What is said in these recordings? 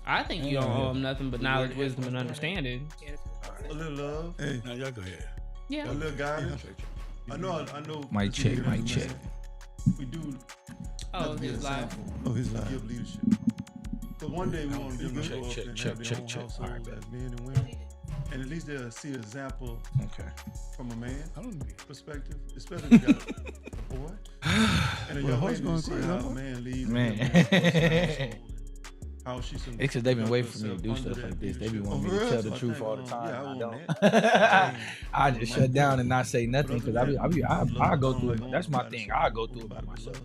I think you don't owe them nothing but knowledge, wisdom, and understanding. A little love. Hey, now y'all go ahead. Yeah. A little guidance. I know. Mic check. We do. Oh, his live. Oh, his live. Give leadership. So one day we want to grow up and have their own household as men and women, and at least they'll see an example. From a man perspective, especially if you got a boy. And a young lady, you see how a man leads. How she's it's because they've been waiting for me to do stuff like this. They be wanting me to tell the truth all the time. I don't. I just shut down and not say nothing because I go through it. That's my thing. I go through it by myself.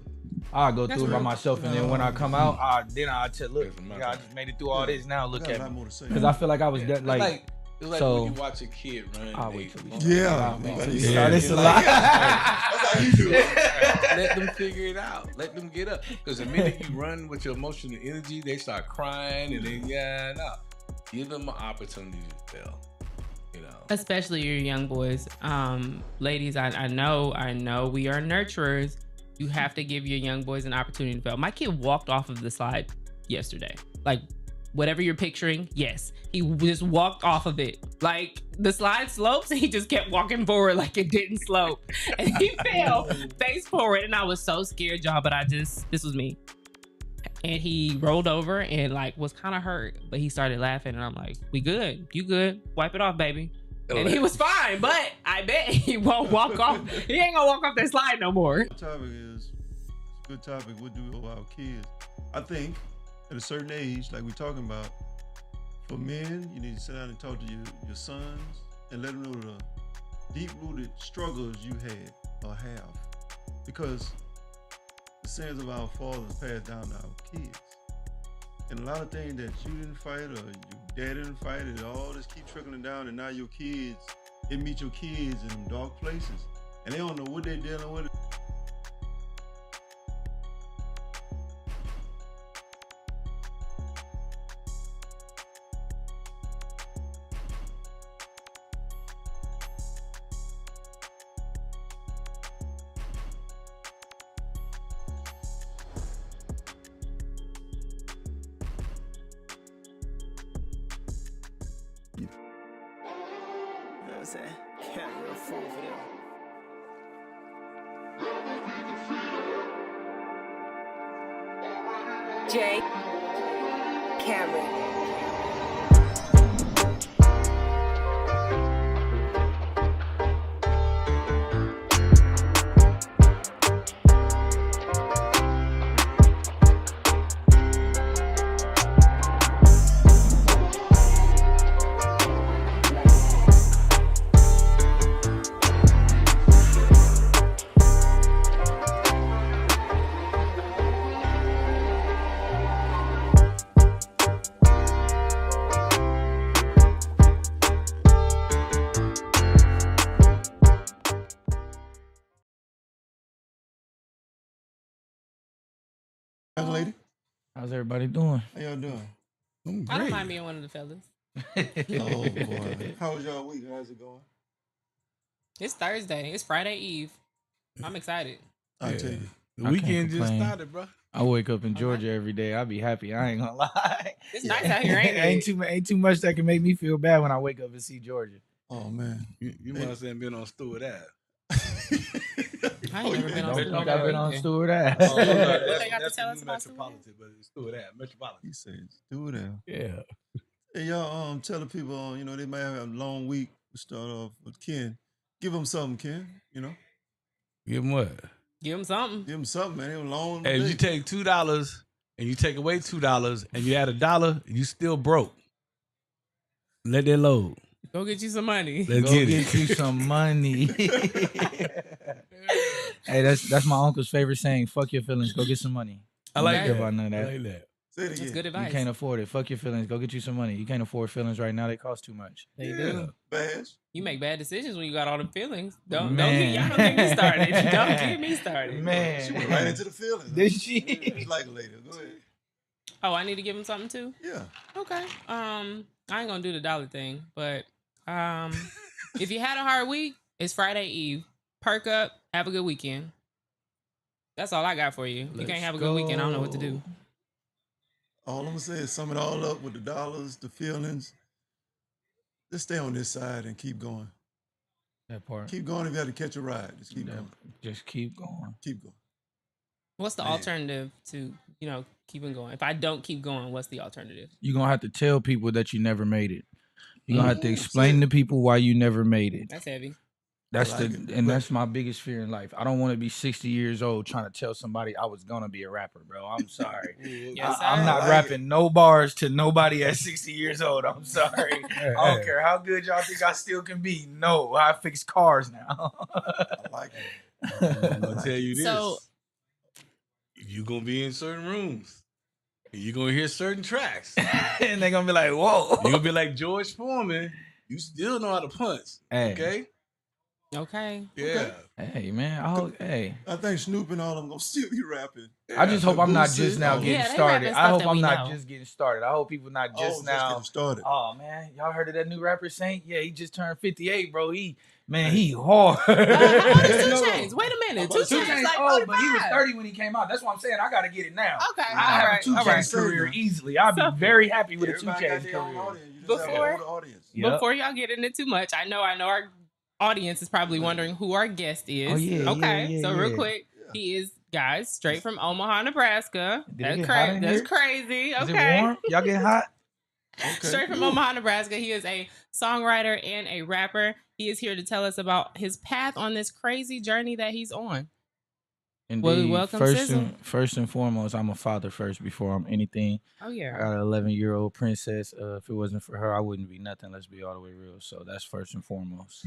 I go through it by myself, and then when I come out, I tell look, I just made it through all this. Now look at me, because I feel like I was like. It's like so, when you watch a kid run. I'll wait till it's a lot. That's how you do it. Let them figure it out. Let them get up. Because the minute you run with your emotional energy, they start crying and then give them an opportunity to fail. You know, especially your young boys, ladies. I know we are nurturers. You have to give your young boys an opportunity to fail. My kid walked off of the slide yesterday, like. Whatever you're picturing, yes. He just walked off of it. Like, the slide slopes, and he just kept walking forward like it didn't slope. And he fell face forward, and I was so scared, y'all, but this was me. And he rolled over and, like, was kind of hurt, but he started laughing, and I'm like, we good. You good. Wipe it off, baby. And he was fine, but I bet he won't walk off. He ain't gonna walk off that slide no more. The topic is a good topic. What do we owe our kids? I think at a certain age, like we're talking about, for men, you need to sit down and talk to your sons and let them know the deep-rooted struggles you had or have. Because the sins of our fathers passed down to our kids. And a lot of things that you didn't fight or your dad didn't fight, it all just keep trickling down, and now your kids, it meet your kids in them dark places. And they don't know what they're dealing with. Jay Cameron. Lady, how's everybody doing? How y'all doing? I'm great. I don't mind being one of the fellas. Oh boy, how was y'all week? How's it going? It's Thursday. It's Friday Eve. I'm excited. I tell you, the weekend just started, bro. I wake up in Georgia every day. I be happy. I ain't gonna lie. It's nice out here, ain't it? ain't too much that can make me feel bad when I wake up and see Georgia. Oh man, you must have been on Stewart Ave. I ain't never been on Stewart Ave. I've been on Stewart Ave. What they got to tell us about Stewart Ave? But it's Stewart Ave, Metropolitan. He said Stewart Ave. Yeah. Hey y'all, tell the people, they might have a long week. We start off with Ken. Give them something, Ken. Give them what? Give them something. Give them something, man. It was long. Hey, if you take $2 and you take away $2 and you add $1, you still broke. Let that load. Go get you some money. Let's get you some money. Hey, that's my uncle's favorite saying. Fuck your feelings. Go get some money. I like that. About none of that. I like that. Say it again. That's good advice. You can't afford it. Fuck your feelings. Go get you some money. You can't afford feelings right now. They cost too much. They do. Bash. You make bad decisions when you got all them feelings. Don't Man. get me started. Don't get me started. Man. She went right into the feelings. Did she? It's like later. Go ahead. Oh, I need to give him something too? Yeah. Okay. I ain't gonna do the dollar thing, but if you had a hard week, it's Friday Eve. Perk up, have a good weekend. That's all I got for you. You can't have a good weekend, I don't know what to do. All I'm gonna say is sum it all up with the dollars, the feelings. Just stay on this side and keep going. That part. Keep going if you have to catch a ride. Just keep going. Just keep going. Keep going. What's the alternative to, keeping going? If I don't keep going, what's the alternative? You're going to have to tell people that you never made it. You're going to have to explain to people why you never made it. That's heavy. That's my biggest fear in life. I don't want to be 60 years old trying to tell somebody I was gonna be a rapper, bro. I'm sorry. I'm not rapping no bars to nobody at 60 years old. I'm sorry. I don't care how good y'all think I still can be. No, I fix cars now. I like it. I'm gonna tell you this. So, you're gonna be in certain rooms. You're gonna hear certain tracks. And they're gonna be like, whoa. You're gonna be like George Foreman. You still know how to punch. Hey. Okay. Yeah. Hey, man. I think Snoop and all of them gonna still be rapping. I just hope I'm not just now getting started. I hope I'm not just getting started. I hope people not just now getting started. Oh man, y'all heard of that new rapper Saint? Yeah, he just turned 58, bro. He hard. How old is 2 Chainz? Wait a minute. 2 Chainz like old, but he was 30 when he came out. That's what I'm saying. I gotta get it now. Okay. I have a 2 Chainz career easily. I'll be very happy with a 2 Chainz career. Before y'all get into too much, I know our audience is probably wondering who our guest is. Oh, yeah, okay, yeah, real quick, he is, guys, straight from Omaha, Nebraska. That's crazy. Okay, is it warm? Y'all getting hot? Okay. Straight from Omaha, Nebraska. He is a songwriter and a rapper. He is here to tell us about his path on this crazy journey that he's on. Indeed. Welcome, first and foremost, I'm a father first before I'm anything. Oh yeah. I got an 11-year-old princess. If it wasn't for her, I wouldn't be nothing. Let's be all the way real. So that's first and foremost.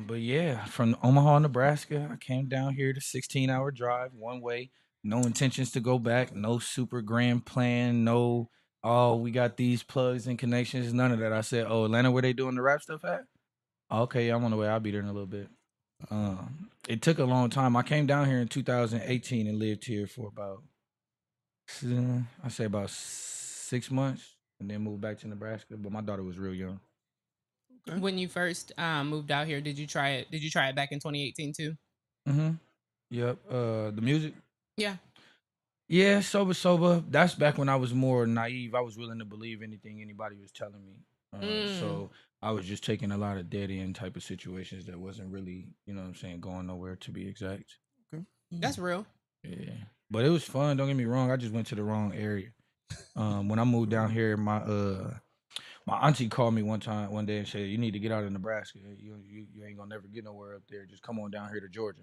But yeah, from Omaha, Nebraska, I came down here to 16-hour drive one way. No intentions to go back. No super grand plan. No, we got these plugs and connections. None of that. I said, Atlanta, where they doing the rap stuff at? Okay, I'm on the way. I'll be there in a little bit. It took a long time. I came down here in 2018 and lived here for about 6 months, and then moved back to Nebraska. But my daughter was real young. Okay. When you first moved out here, did you try it? Did you try it back in 2018 too? Mm-hmm. Yep. The music. Yeah. Yeah, sober. That's back when I was more naive. I was willing to believe anything anybody was telling me. So I was just taking a lot of dead end type of situations that wasn't really, going nowhere to be exact. Okay. That's real. Yeah. But it was fun. Don't get me wrong. I just went to the wrong area. When I moved down here, my auntie called me one day and said, you need to get out of Nebraska. You ain't gonna never get nowhere up there. Just come on down here to Georgia.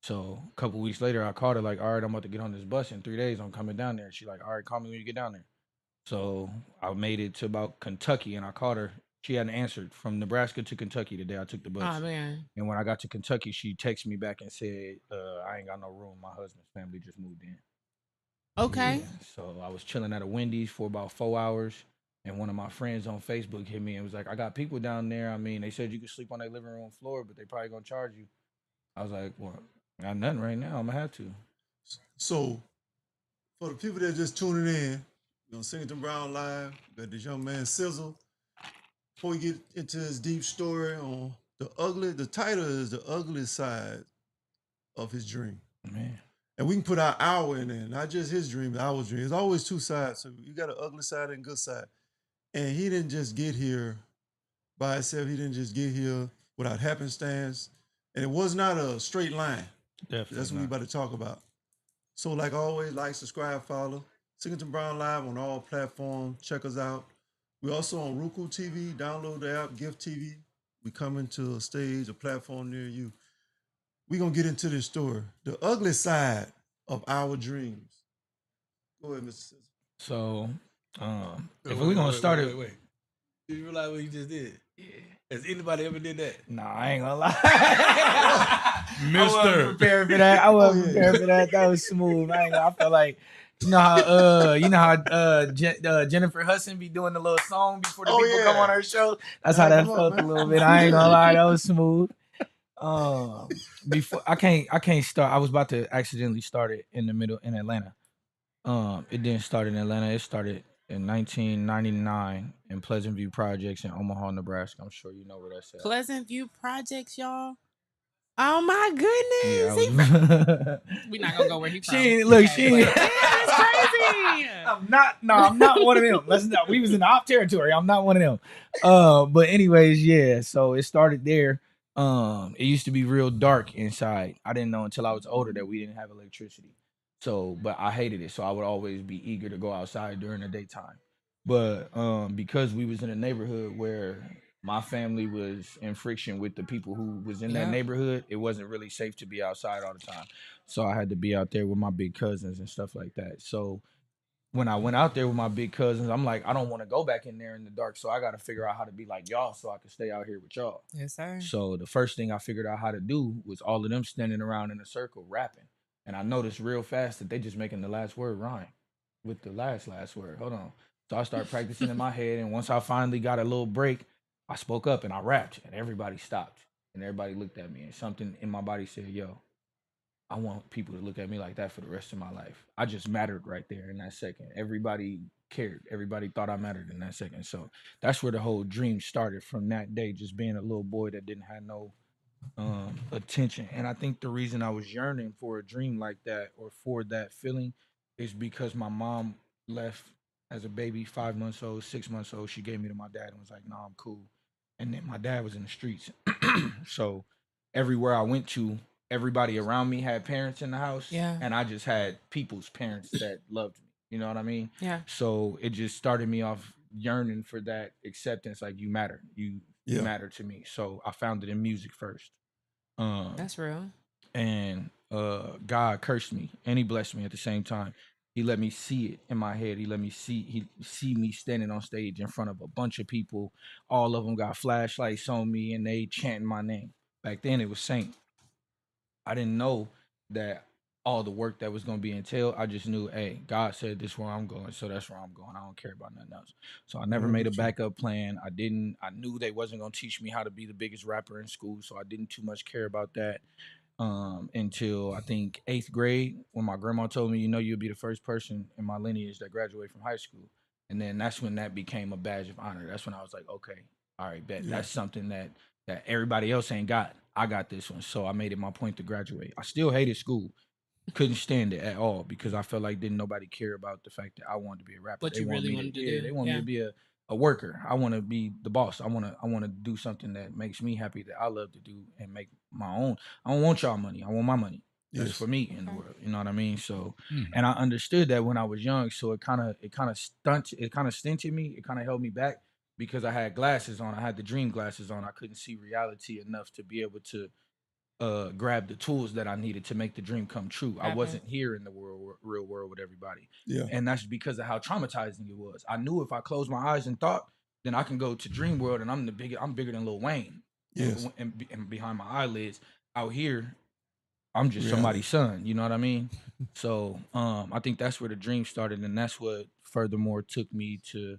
So a couple weeks later, I called her like, all right, I'm about to get on this bus in 3 days. I'm coming down there. She like, all right, call me when you get down there. So I made it to about Kentucky and I called her. She hadn't answered from Nebraska to Kentucky the day I took the bus. Oh, man. And when I got to Kentucky, she texted me back and said, I ain't got no room. My husband's family just moved in. Okay. Yeah. So I was chilling at a Wendy's for about 4 hours. And one of my friends on Facebook hit me and was like, I got people down there. I mean, they said you could sleep on their living room floor, but they probably going to charge you. I was like, well, I got nothing right now. I'm going to have to. So, for the people that are just tuning in, we're on SingletonBrownLive. We got this young man, Sizzle. Before we get into his deep story on the title is The Ugly Side of His Dream. Man. And we can put our hour in there, not just his dream, our dream. There's always two sides. So you got an ugly side and good side. And he didn't just get here by himself. He didn't just get here without happenstance. And it was not a straight line. Definitely. That's what we about to talk about. So like always, like, subscribe, follow. Singleton Brown Live on all platforms. Check us out. We're also on Roku TV. Download the app, Gift TV. We coming to a stage, a platform near you. We're going to get into this story. The ugly side of our dreams. Go ahead, Mr. Sizzle. So, if we're going to start it... Wait. Did you realize what you just did? Yeah. Has anybody ever did that? Nah, I ain't gonna lie. Mister. I wasn't prepared for that. Prepared for that. That was smooth. I felt like, you know how Jennifer Hudson be doing the little song before the people come on her show? That's how that felt a little bit. I ain't gonna lie. That was smooth. Before I can't start. I was about to accidentally start it in the middle in Atlanta. It didn't start in Atlanta. It started in 1999 in Pleasant View Projects in Omaha, Nebraska. I'm sure you know where that's at. Pleasant View Projects, y'all. Oh my goodness. Yeah, We're not gonna go where he from. She look, okay, she. but it's crazy. I'm not one of them. Let's not. We was in the off territory. I'm not one of them. But anyways, yeah. So it started there. It used to be real dark inside. I didn't know until I was older that we didn't have electricity. So, but I hated it. So I would always be eager to go outside during the daytime. But because we was in a neighborhood where my family was in friction with the people who was in that neighborhood, it wasn't really safe to be outside all the time. So I had to be out there with my big cousins and stuff like that. So when I went out there with my big cousins, I'm like, I don't want to go back in there in the dark. So I got to figure out how to be like y'all so I can stay out here with y'all. Yes, sir. So the first thing I figured out how to do was all of them standing around in a circle rapping. And I noticed real fast that they just making the last word rhyme with the last word. Hold on. So I started practicing in my head. And once I finally got a little break, I spoke up and I rapped and everybody stopped and everybody looked at me and something in my body said, yo, I want people to look at me like that for the rest of my life. I just mattered right there in that second. Everybody cared. Everybody thought I mattered in that second. So that's where the whole dream started from that day, just being a little boy that didn't have no attention. And I think the reason I was yearning for a dream like that or for that feeling is because my mom left as a baby, 5 months old, 6 months old. She gave me to my dad and was like, "No, I'm cool." And then my dad was in the streets. So everywhere I went to, everybody around me had parents in the house. Yeah. And I just had people's parents that loved me. You know what I mean? Yeah. So it just started me off yearning for that acceptance. Like, you matter. You matter to me. So I found it in music first. That's real. And God cursed me and he blessed me at the same time. He let me see it in my head. He let me see me standing on stage in front of a bunch of people. All of them got flashlights on me and they chanting my name. Back then it was Saint. I didn't know that all the work that was going to be entailed. I just knew, hey, God said this is where I'm going, so that's where I'm going. I don't care about nothing else. So I never made a backup plan. I knew they wasn't going to teach me how to be the biggest rapper in school, so I didn't too much care about that until I think 8th grade, when my grandma told me, you'll be the first person in my lineage that graduated from high school. And then that's when that became a badge of honor. That's when I was like, okay, all right, bet. That's something that everybody else ain't got. I got this one. So I made it my point to graduate. I still hated school. Couldn't stand it at all because I felt like didn't nobody care about the fact that I wanted to be a rapper. What you really wanted to do. They want me to be a worker. I want to be the boss. I want to do something that makes me happy, that I love to do and make my own. I don't want y'all money. I want my money. That's for me in the world. You know what I mean? So, and I understood that when I was young. So it kind of stinted me. It kind of held me back because I had glasses on. I had the dream glasses on. I couldn't see reality enough to be able to grab the tools that I needed to make the dream come true. I wasn't here in the real world with everybody. Yeah. And that's because of how traumatizing it was. I knew if I closed my eyes and thought, then I can go to dream world and I'm bigger than Lil Wayne. Yes. And behind my eyelids out here, I'm just somebody's son. You know what I mean? So I think that's where the dream started. And that's what furthermore took me to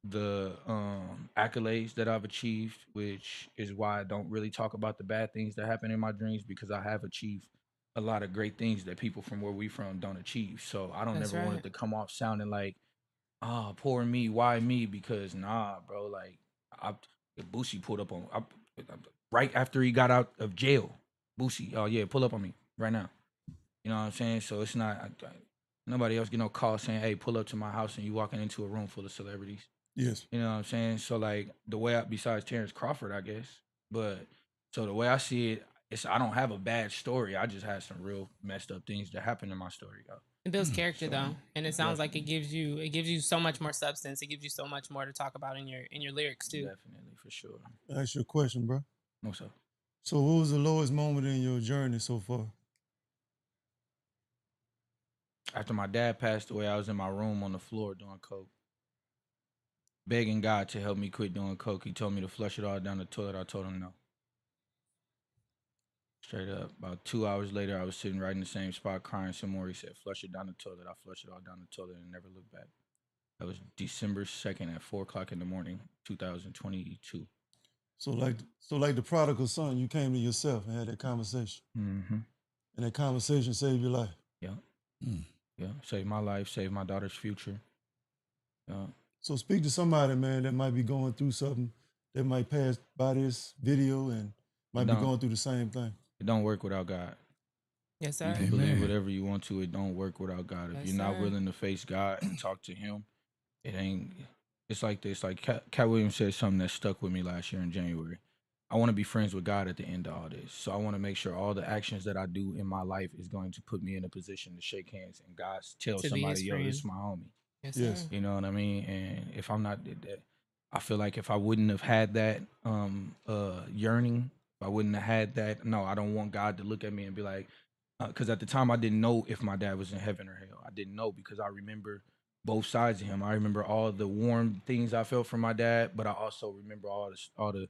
the accolades that I've achieved, which is why I don't really talk about the bad things that happen in my dreams, because I have achieved a lot of great things that people from where we from don't achieve. So I don't ever want it to come off sounding like, poor me, why me? Because nah, bro, like Boosie pulled up on right after he got out of jail. Boosie, oh yeah, pull up on me right now. You know what I'm saying? So it's not nobody else get no call saying, hey, pull up to my house, and you walking into a room full of celebrities. Yes. You know what I'm saying? So like the way besides Terrence Crawford, I guess. But so the way I see it, I don't have a bad story. I just had some real messed up things that happened in my story. It builds character though. And it sounds like it gives you so much more substance. It gives you so much more to talk about in your lyrics too. Definitely, for sure. I ask you a question, bro. What's up? So what was the lowest moment in your journey so far? After my dad passed away, I was in my room on the floor doing coke, begging God to help me quit doing coke. He told me to flush it all down the toilet. I told him no. Straight up. About 2 hours later, I was sitting right in the same spot crying some more. He said, flush it down the toilet. I flushed it all down the toilet and never looked back. That was December 2nd at 4 o'clock in the morning, 2022. So like the prodigal son, you came to yourself and had that conversation. Mm-hmm. And that conversation saved your life. Yeah. Yeah. Saved my life, saved my daughter's future. Yeah. So speak to somebody, man, that might be going through something, that might pass by this video and might be going through the same thing. It don't work without God. Yes, sir. You can believe whatever you want to. It don't work without God. If Yes, you're not sir. willing to face God and talk to Him, it ain't. It's like this. Like Cat Williams said something that stuck with me last year in January. I want to be friends with God at the end of all this. So I want to make sure all the actions that I do in my life is going to put me in a position to shake hands and God tell To be somebody, his yo, friend. this is my homie. Yes, Yes. sir. You know what I mean? And if I'm not, I feel like if I wouldn't have had that yearning, if I wouldn't have had that, no, I don't want God to look at me and be like, because at the time I didn't know if my dad was in heaven or hell. I didn't know because I remember both sides of him. I remember all the warm things I felt from my dad, but I also remember all the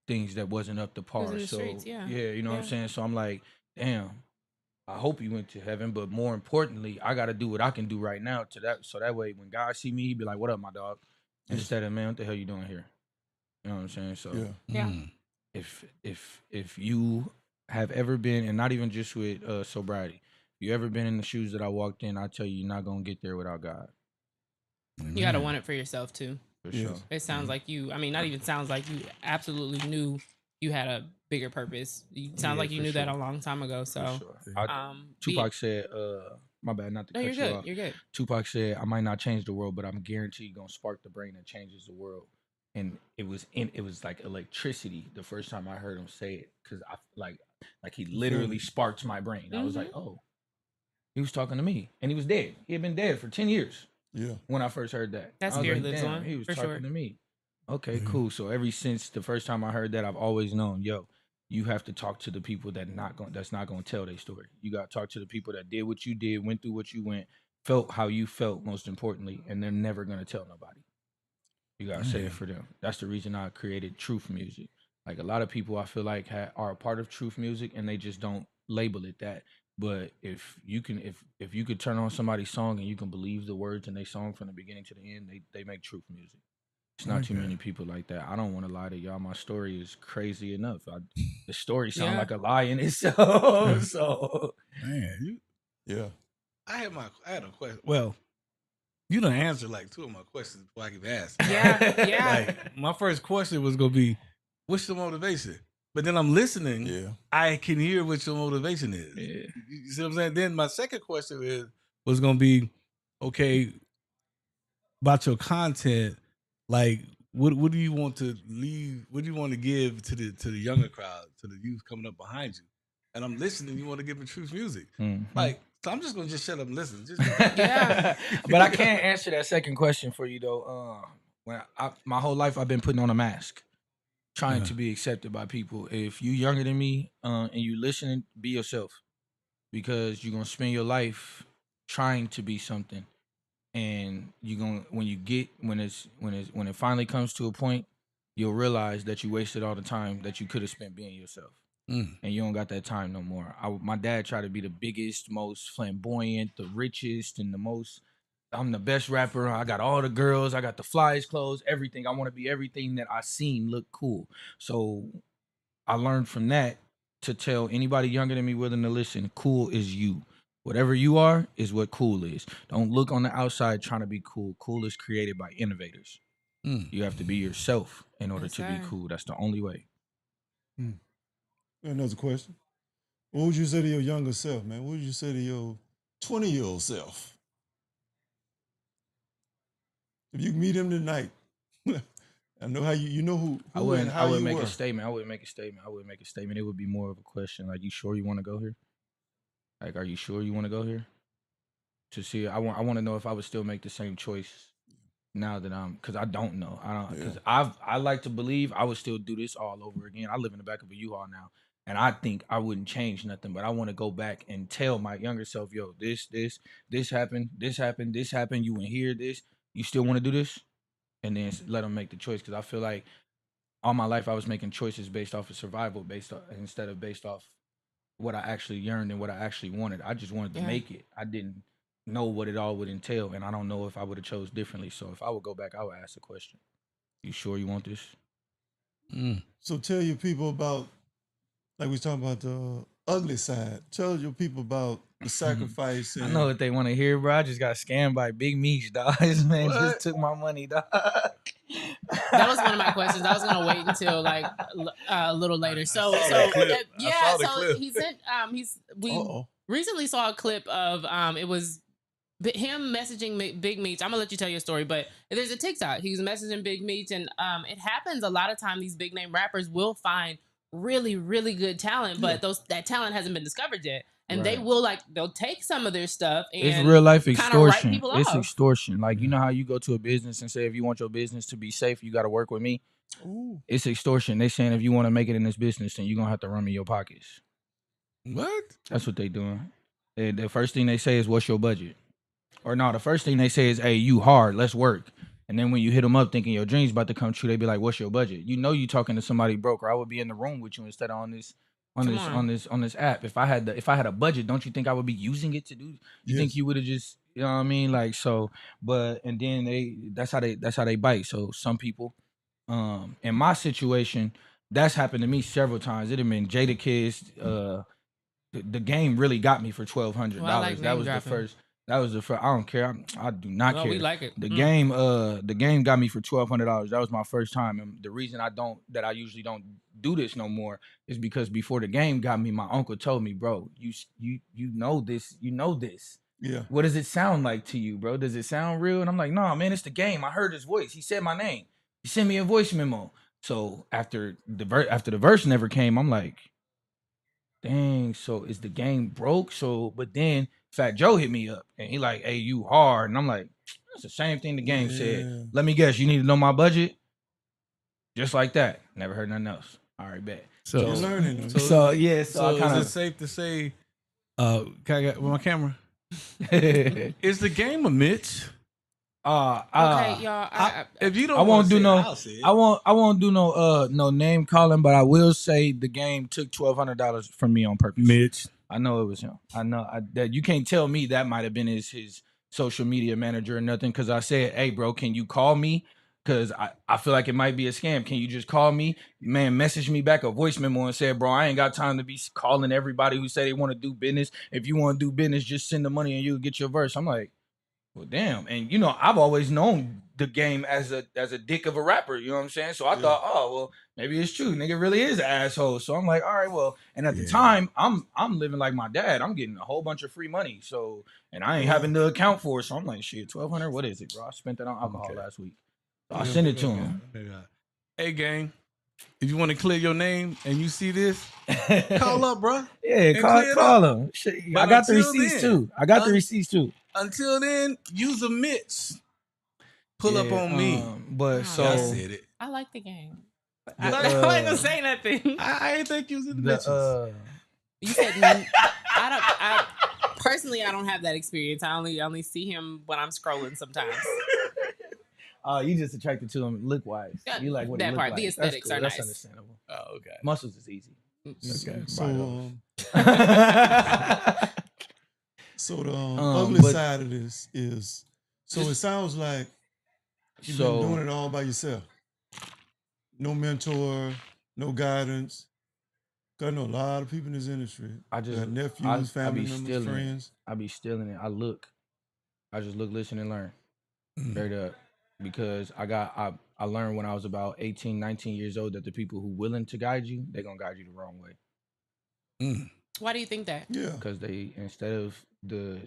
things that wasn't up to par. in the So streets, yeah. you know what I'm saying? So I'm like, damn, I hope he went to heaven, but more importantly, I got to do what I can do right now to that. So that way, when God see me, he be like, "What up, my dog?" Instead of, "Man, what the hell you doing here?" You know what I'm saying? So Yeah. if you have ever been, and not even just with sobriety, if you ever been in the shoes that I walked in, I tell you, you're not gonna get there without God. You gotta want it for yourself too. For sure. It sounds like you. I mean, not even sounds like you absolutely knew you had a bigger purpose. You sound like you for knew that sure. a long time ago. So, For sure. Tupac said, my bad, not to no, cut you're you good. off. You're good. Tupac said, I might not change the world, but I'm guaranteed gonna spark the brain that changes the world. And it was like electricity the first time I heard him say it, because I like he literally sparked my brain. I was like, oh, he was talking to me, and he was dead. He had been dead for 10 years. Yeah. When I first heard that, That I was spirit like, lives damn, on, he was for talking sure. to me. Okay, cool. So ever since the first time I heard that, I've always known, yo, you have to talk to the people that's not gonna tell their story. You got to talk to the people that did what you did, went through what you went, felt how you felt, most importantly, and they're never gonna tell nobody. You gotta say it for them. That's the reason I created truth music. Like a lot of people, I feel like are a part of truth music, and they just don't label it that. But if you could turn on somebody's song and you can believe the words in their song from the beginning to the end, they make truth music. It's not too many people like that. I don't want to lie to y'all. My story is crazy enough. The story sounds like a lie in itself. So, man, I had a question. Well, you done answered like two of my questions before I can ask. Yeah. Like my first question was gonna be, what's the motivation? But then I'm listening. Yeah. I can hear what your motivation is. yeah. You see what I'm saying? Then my second question was gonna be, okay, about your content. Like, what do you want to leave? What do you want to give to the younger crowd, to the youth coming up behind you? And I'm listening. You want to give them truth music, like. So I'm just gonna shut up and listen. But I can't answer that second question for you though. When my whole life I've been putting on a mask, trying to be accepted by people. If you younger than me and you listening, be yourself, because you're gonna spend your life trying to be something, and you're gonna when it finally comes to a point, you'll realize that you wasted all the time that you could have spent being yourself. And you don't got that time no more. My dad tried to be the biggest, most flamboyant, the richest, and the most. I'm the best rapper. I got all the girls. I got the flyest clothes, everything. I want to be everything that I seen look cool. So I learned from that to tell anybody younger than me willing to listen, cool is you. Whatever you are is what cool is. Don't look on the outside trying to be cool. Cool is created by innovators. You have to be yourself in order to be cool. That's the only way. Another question. What would you say to your younger self, man? What would you say to your 20-year-old self? If you meet him tonight, I know how you know who I wouldn't make were. a statement. I wouldn't make a statement. It would be more of a question. Like, you sure you want to go here? Like, are you sure you want to go here? To see, I want to know if I would still make the same choice now that because I don't know. Because I like to believe I would still do this all over again. I live in the back of a U-Haul now, and I think I wouldn't change nothing. But I want to go back and tell my younger self, yo, this happened, this happened. You went here, this. You still want to do this? And then let them make the choice. Because I feel like all my life I was making choices based off of survival, instead of based off what I actually yearned and what I actually wanted. I just wanted to make it. I didn't know what it all would entail, and I don't know if I would have chose differently. So if I would go back, I would ask the question, you sure you want this? So tell your people about, like we was talking about the ugly side. Tell your people about the sacrifice. I know what they want to hear, bro. I just got scammed by Big Meech, dog. This man just took my money, dog. That was one of my questions. I was gonna wait until like a little later. So he sent we recently saw a clip of it was him messaging Big Meats. I'm gonna let you tell your story, but there's a TikTok. He was messaging Big Meats, and it happens a lot of time. These big name rappers will find really, really good talent, but that talent hasn't been discovered yet. And they will they'll take some of their stuff and it's real life extortion. It's off. Extortion. Like, you know how you go to a business and say, if you want your business to be safe, you got to work with me. Ooh. It's extortion. They saying if you want to make it in this business, then you're going to have to run me your pockets. What? That's what they doing. The first thing they say is, what's your budget? Or no, the first thing they say is, hey, you hard, let's work. And then when you hit them up thinking your dream's about to come true, they be like, what's your budget? You know you talking to somebody broke, or I would be in the room with you instead of on this app. If I had a budget, don't you think I would be using it to do? You think you would have just, you know what I mean? Like, so, but and then that's how they bite. So some people, in my situation, that's happened to me several times. It have been Jada Kids. The game really got me for $1,200. Like that was dropping. the first. That was the first. I don't care. I do not care. We like it. The game got me for $1,200. That was my first time, and the reason I usually don't do this no more is because before the game got me, my uncle told me, bro, you know this. Yeah. What does it sound like to you, bro? Does it sound real? And I'm like, no, man, it's the game. I heard his voice. He said my name. He sent me a voice memo. So after the verse never came, I'm like, dang. So is the game broke? So, but then Fat Joe hit me up and he like, hey, you hard. And I'm like, that's the same thing the game said. Let me guess, you need to know my budget? Just like that. Never heard nothing else. All right, bet. So you're learning. So is it safe to say, can I get with my camera? Is the game a Mitch? Okay, y'all. If you don't, I won't do no. I won't do no name calling, but I will say the game took $1,200 from me on purpose. Mitch. I know it was him. I know that you can't tell me that might have been his social media manager or nothing, because I said, hey, bro, can you call me? Because I feel like it might be a scam. Can you just call me? Man, message me back a voice memo and said, bro, I ain't got time to be calling everybody who say they want to do business. If you want to do business, just send the money and you'll get your verse. I'm like, well, damn. And, you know, I've always known the game as a dick of a rapper. You know what I'm saying? So I thought, oh, well, maybe it's true. Nigga really is an asshole. So I'm like, all right, well. And at the time, I'm living like my dad. I'm getting a whole bunch of free money. So, and I ain't having to account for it. So I'm like, shit, $1,200? What is it, bro? I spent that on alcohol last week. So I send it to him. Hey, gang. If you want to clear your name and you see this, call up, bro. Yeah, call him. I got the receipts too. Until then, use a Mitch. Pull up on me. But so I said it. I like the game. I ain't gonna say nothing. I ain't think you was in the bitches. You said personally, I don't have that experience. I only see him when I'm scrolling sometimes. You just attracted to him look wise. You like what that he look part. like. The aesthetics are nice. That's understandable. Oh, okay. Muscles is easy. Okay. So the ugly side of this is, so it sounds like you've been doing it all by yourself. No mentor, no guidance. Cause I know a lot of people in this industry. I just got nephews, family members, friends. I be stealing it. I just look, listen, and learn. Straight up. Because I learned when I was about 18, 19 years old that the people who willing to guide you, they're gonna guide you the wrong way. Why do you think that? Yeah. Because they instead of the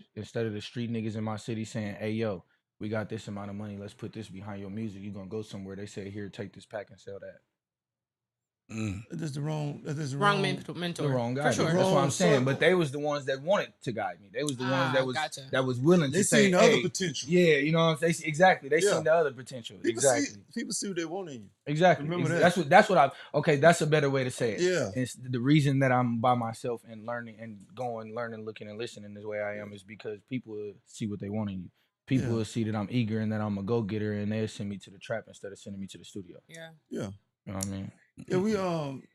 street niggas in my city saying, hey yo, we got this amount of money, let's put this behind your music, you're gonna go somewhere, they say, here, take this pack and sell that. That's the wrong mentor. The wrong guy. For sure. That's what I'm saying. But they was the ones that wanted to guide me. They was the ones that was willing to say, seen the other potential. Yeah, you know what I'm saying? Exactly. They seen the other potential. People see what they want in you. Exactly. Remember that. That's what that's a better way to say it. Yeah. It's the reason that I'm by myself and learning and going, learning, looking, and listening this way I am is because people see what they want in you. People will see that I'm eager and that I'm a go-getter, and they'll send me to the trap instead of sending me to the studio. Yeah. Yeah. You know what I mean? Yeah, we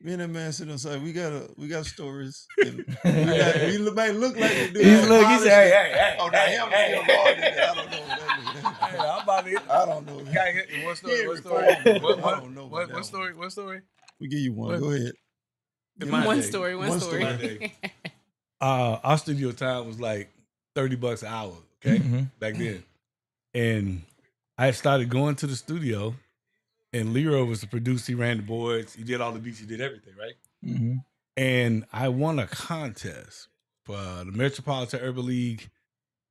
me and that man sitting on side. We got stories. And we might look like we do. He said, hey. Oh, now him still hard. I don't know. Hey, I'm about to. I don't know. What story? What story? We give you one. Go ahead. One story. Our studio time was like $30 an hour. Okay, back then, and I started going to the studio. and Leroy was the producer. He ran the boards. He did all the beats. He did everything, right? Mm-hmm. And I won a contest for the Metropolitan Urban League.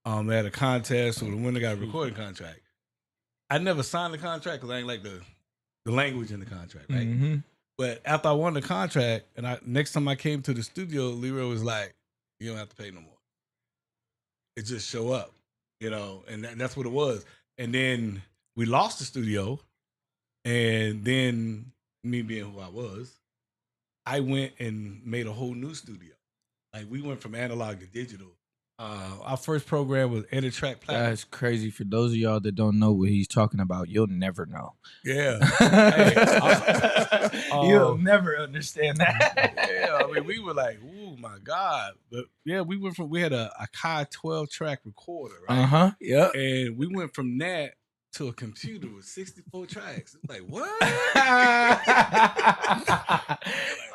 They had a contest, so the winner got a recording contract. I never signed the contract because I ain't like the language in the contract, right? Mm-hmm. But after I won the contract, and next time I came to the studio, Leroy was like, "You don't have to pay no more. It just show up, and that's what it was." And then we lost the studio, and then me being who I was, I went and made a whole new studio. Like we went from analog to digital. Our first program was Intertrack Platinum. That's crazy. For those of y'all that don't know what he's talking about, you'll never know. Yeah. You'll never understand that. Yeah, I mean, we were like, "Ooh, my God!" But yeah, we had a Kai 12-track recorder, right? Yeah. And we went from that to a computer with 64 tracks. It's like, what?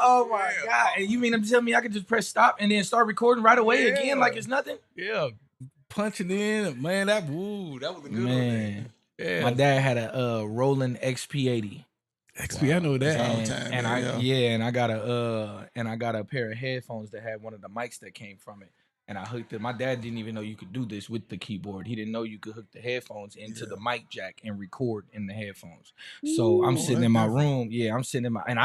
Oh my God! And you mean to tell me I could just press stop and then start recording right away again like it's nothing? Yeah, punching in, man. That was a good one. Yeah, my dad had a Roland XP80. XP, I know that. And I got a pair of headphones that had one of the mics that came from it. And I hooked it. My dad didn't even know you could do this with the keyboard. He didn't know you could hook the headphones into the mic jack and record in the headphones. So I'm sitting in my room. Yeah, I'm sitting in my, and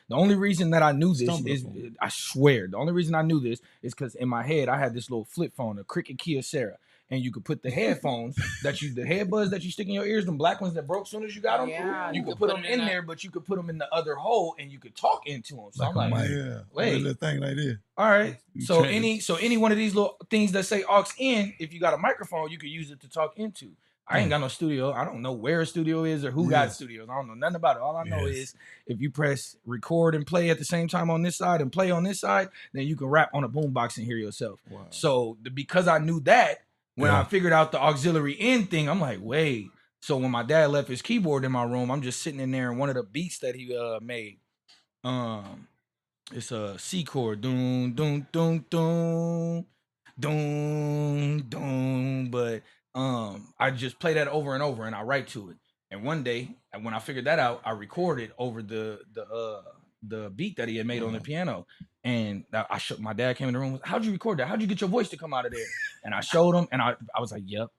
the only reason that I knew this is, I swear, the only reason I knew this is because in my head, I had this little flip phone, a Cricket Kyocera. And you could put the headphones the headbuds that you stick in your ears, them black ones that broke as soon as you got them. Yeah, you could put them in there, but you could put them in the other hole and you could talk into them. So I'm like, wait, a little thing like this. All right. So any one of these little things that say aux in, if you got a microphone, you could use it to talk into. I ain't got no studio. I don't know where a studio is or who got studios. I don't know nothing about it. All I know is if you press record and play at the same time on this side and play on this side, then you can rap on a boombox and hear yourself. Wow. So because I knew that, when I figured out the auxiliary in thing, I'm like, wait. So when my dad left his keyboard in my room, I'm just sitting in there, and one of the beats that he made, it's a C chord, doom, doom, doom, doom, doom, doom. But I just play that over and over, and I write to it. And one day, when I figured that out, I recorded over the beat that he had made on the piano. And my dad came in the room. How'd you record that? How'd you get your voice to come out of there? And I showed him, and I was like, yep,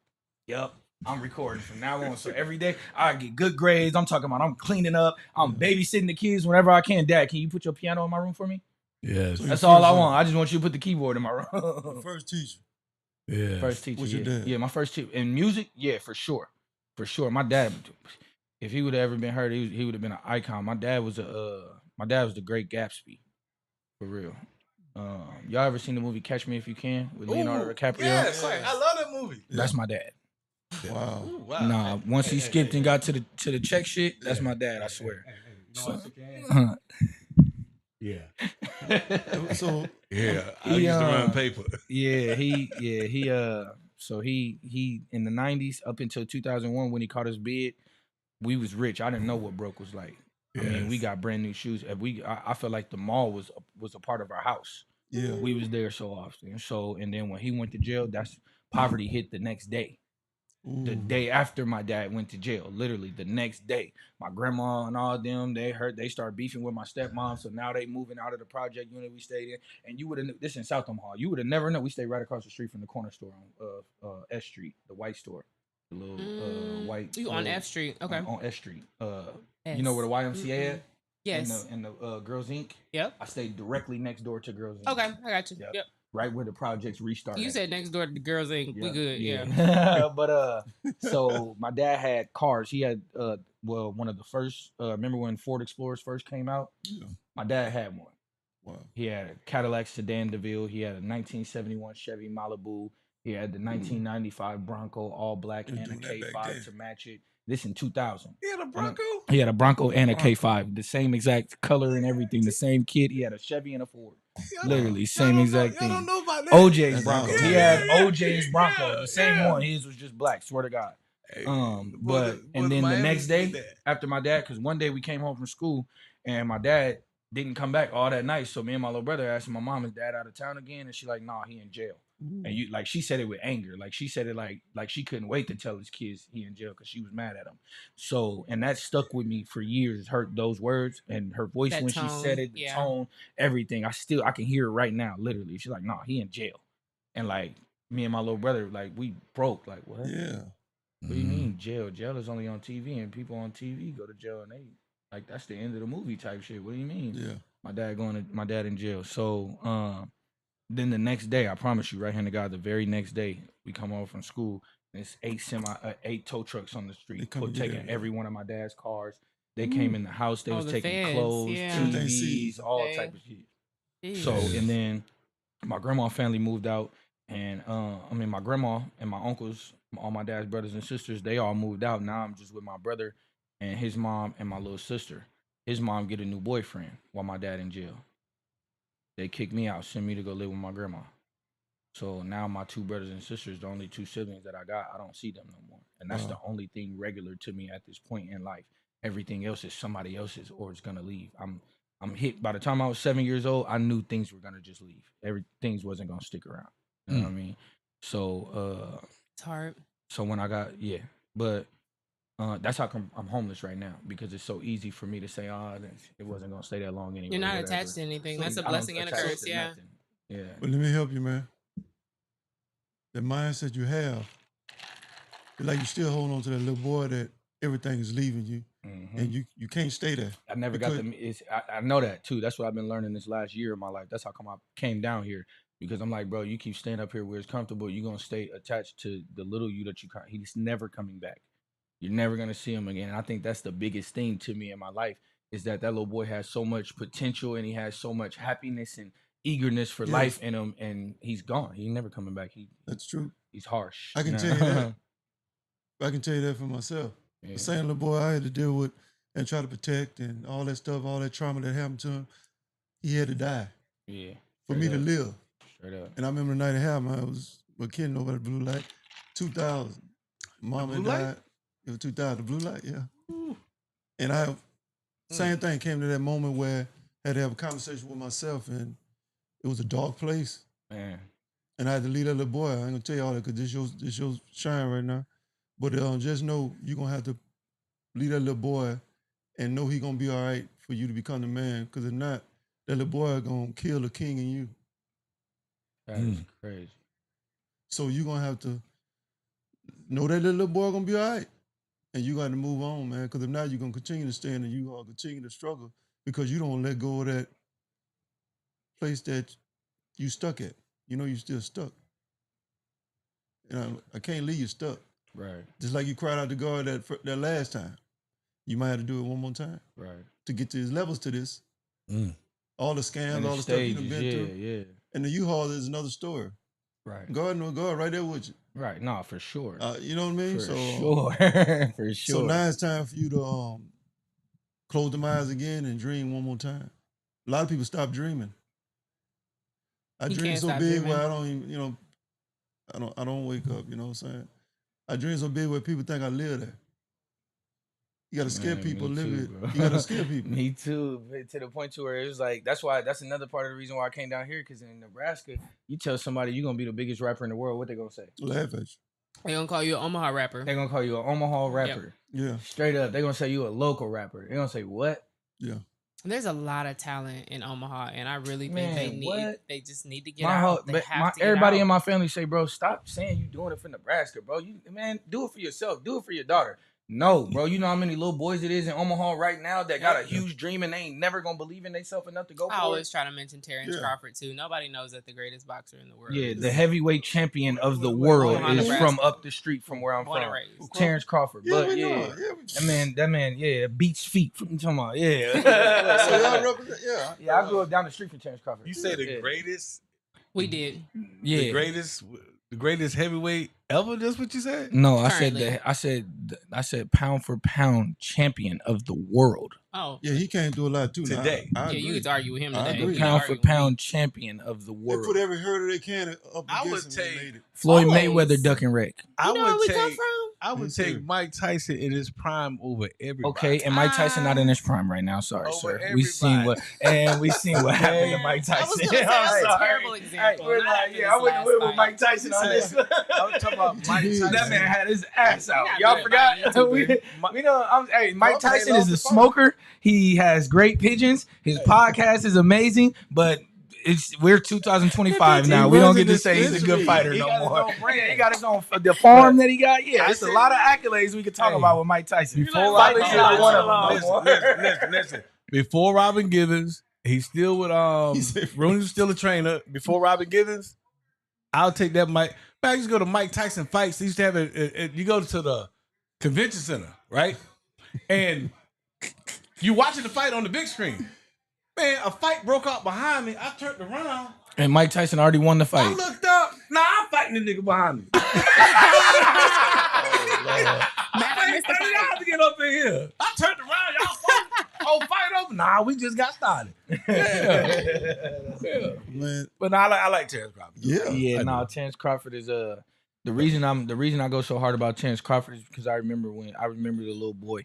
I'm recording from now on. So every day I get good grades. I'm talking about I'm cleaning up. I'm babysitting the kids whenever I can. Dad, can you put your piano in my room for me? Yes. That's all I want. I just want you to put the keyboard in my room. First teacher. Yeah. First teacher. What's your dad? Yeah, my first teacher. In music, yeah, for sure. For sure. My dad, if he would have ever been heard, he would have been an icon. My dad was the Great Gatsby. For real. Y'all ever seen the movie Catch Me If You Can with Leonardo DiCaprio? Yes, I love that movie. That's my dad. Wow. Ooh, wow. Nah, once he skipped and got to the check shit, that's my dad, I swear. Yeah. So I used to run paper. So he in the 90s up until 2001 when he caught his bid, we was rich. I didn't know what broke was like. I mean, we got brand new shoes. I felt like the mall was a part of our house. Yeah, we was there so often. So, and then when he went to jail, that's poverty hit the next day. Ooh. The day after my dad went to jail, literally the next day, my grandma and all them, they started beefing with my stepmom. So now they moving out of the project unit we stayed in. And you would have, this in South Omaha, you would have never known. We stayed right across the street from the corner store on S Street, the white store. The little white. You on F Street, okay? On S Street. You know where the YMCA at? Yes. And the Girls Inc. Yep. I stayed directly next door to Girls Inc. Okay, I got you. Yep. Right where the projects restarted. You said next door to the Girls Inc. We good, But so my dad had cars. He had one of the first. Remember when Ford Explorers first came out? Yeah. My dad had one. Wow. He had a Cadillac Sedan DeVille. He had a 1971 Chevy Malibu. He had the 1995 Bronco, all black, and a K5 to match it. This in 2000. He had a Bronco? He had a Bronco and a K5. The same exact color and everything. The same kit. He had a Chevy and a Ford. Literally, same exact thing. Don't know about that. OJ's Bronco. He had OJ's Bronco. The same one. His was just black. Swear to God. But then the next day, after my dad, because one day we came home from school, and my dad didn't come back all that night. So me and my little brother asked my mom, is dad out of town again? And she like, nah, he in jail. And you like she said it with anger. Like she said it like she couldn't wait to tell his kids he in jail because she was mad at him. So and that stuck with me for years. Those words and her voice That when tone, she said it, the tone, everything. I can hear it right now, literally. She's like, "No, he in jail." And like me and my little brother, like we broke. Like what? Yeah. What do you mean jail? Jail is only on TV, and people on TV go to jail, and they like that's the end of the movie type shit. What do you mean? Yeah. My dad in jail. So then the next day, I promise you, right hand to God, the very next day, we come home from school, and it's 8 tow trucks on the street, taking every one of my dad's cars. They came in the house. They was taking clothes, TVs, all type of shit. So and then my grandma family moved out, and my grandma and my uncles, all my dad's brothers and sisters, they all moved out. Now I'm just with my brother and his mom and my little sister. His mom get a new boyfriend while my dad in jail. They kicked me out, sent me to go live with my grandma. So now my 2 brothers and sisters, the only 2 siblings that I got, I don't see them no more. And that's the only thing regular to me at this point in life. Everything else is somebody else's or it's gonna leave. I'm hit. By the time I was 7 years old, I knew things were gonna just leave. Things wasn't gonna stick around. You know what I mean? So it's hard. So when I got but that's how come I'm homeless right now, because it's so easy for me to say, it wasn't gonna stay that long anyway. You're not attached to anything. That's a blessing and a curse. Yeah. Yeah. But let me help you, man. The mindset you have, it's like you still holding on to that little boy that everything is leaving you, and you can't stay there. I never got them. I know that too. That's what I've been learning this last year of my life. That's how come I came down here, because I'm like, bro, you keep staying up here where it's comfortable, you're gonna stay attached to the little you that you can't. He's never coming back. You're never gonna see him again. And I think that's the biggest thing to me in my life, is that little boy has so much potential and he has so much happiness and eagerness for life in him, and he's gone. He's never coming back. That's true. He's harsh. I can tell you that. I can tell you that for myself. The same little boy I had to deal with and try to protect and all that stuff, all that trauma that happened to him, he had to die. Yeah. For me to live. Straight up. And I remember the night it happened, I was a kid over the blue light. 2000. Mama died. It was 2000, the blue light, yeah. Ooh. And same thing came to that moment where I had to have a conversation with myself, and it was a dark place. Man. And I had to leave that little boy. I ain't gonna tell you all that because this your shine right now. But just know you're gonna have to leave that little boy and know he gonna be all right for you to become the man. Because if not, that little boy gonna kill the king in you. That is crazy. So you're gonna have to know that little boy gonna be all right. And you got to move on, man. Because if not, you're gonna continue to stay in the U-Haul, continue to struggle because you don't let go of that place that you stuck at. You know you still stuck. And I can't leave you stuck. Right. Just like you cried out to God that last time. You might have to do it one more time. Right. To get to his levels to this. All the scams, all the stuff you've been through. Yeah. And the U-Haul is another story. Right. God right there with you. Right. No, for sure. You know what I mean? For sure. For sure. So now it's time for you to close them eyes again and dream one more time. A lot of people stop dreaming. I dream so big where I don't even, I don't wake up, you know what I'm saying? I dream so big where people think I live there. You gotta scare people, live it. You gotta scare people. Me too. To the point to where it was like, that's another part of the reason why I came down here, because in Nebraska, you tell somebody you're gonna be the biggest rapper in the world, what they gonna say? Laugh at you. They're gonna call you an Omaha rapper. They're gonna call you an Omaha rapper. Yep. Yeah. Straight up. They're gonna say you a local rapper. They're gonna say what? Yeah. There's a lot of talent in Omaha, and I really think they just need to get out. Everybody in my family say, bro, stop saying you doing it for Nebraska, bro. Do it for yourself. Do it for your daughter. No, bro. You know how many little boys it is in Omaha right now that got a huge dream and they ain't never gonna believe in themselves enough to go for it. I always try to mention Terrence Crawford too. Nobody knows that the greatest boxer in the world. Yeah, the heavyweight champion of the world is from up the street from where I'm from. Terrence Crawford. But that man, beats feet. I'm talking about, So y'all represent, yeah, I grew up down the street from Terrence Crawford. You say the greatest? We did. Yeah. The greatest heavyweight Ever? That's what you said? No, Currently. I said pound for pound champion of the world. Oh. Yeah, he can't do a lot too. Today. I Yeah, agree. you could argue with him I today. agree. You Pound could for argue with me. pound champion of the They world. put every hurdle they can up I would against him. take- They made it. Floyd Always. Mayweather duck and wreck. I You know where would we come take. from? I would Yes, take sir. Mike Tyson in his prime over everybody. Okay, and Mike Tyson not in his prime right now. Sorry, Over sir. We seen what happened to Mike Tyson. I was gonna say that's a terrible example. We're Not like, after yeah, this I wouldn't last win with fight. Mike Tyson on this. I was talking about Mike Tyson. That man had his ass out. Not Y'all doing forgot? it on YouTube, we know. Mike Okay, Tyson lost is a the fight. smoker. He has great pigeons. His podcast is amazing, but we're 2025 now. We don't get to say he's a good fighter He no got his more. own brand. Yeah, he got his own the farm that he got. Yeah, I it's a said- lot of accolades we could talk Hey, about with Mike Tyson. Before Fighting Robin is not one of Givens, them no more. listen. Before Robin Givens, he's still with Rooney's still a trainer. Before Robin Givens, I'll take that Mike. Man, I used to go to Mike Tyson fights. They used to have you go to the convention center, right? And you watching the fight on the big screen. Man, a fight broke out behind me. I turned around. And Mike Tyson already won the I fight. looked up. Nah, I'm fighting the nigga behind me. Matt Man, missed the y'all fight. have to get up in here. I turned around. Y'all fight over. Nah, we just got started. Yeah. Man, But nah, I like Terrence Crawford. yeah. Yeah, no, Terrence Crawford is the reason I go so hard about Terrence Crawford is because I remember the little boy.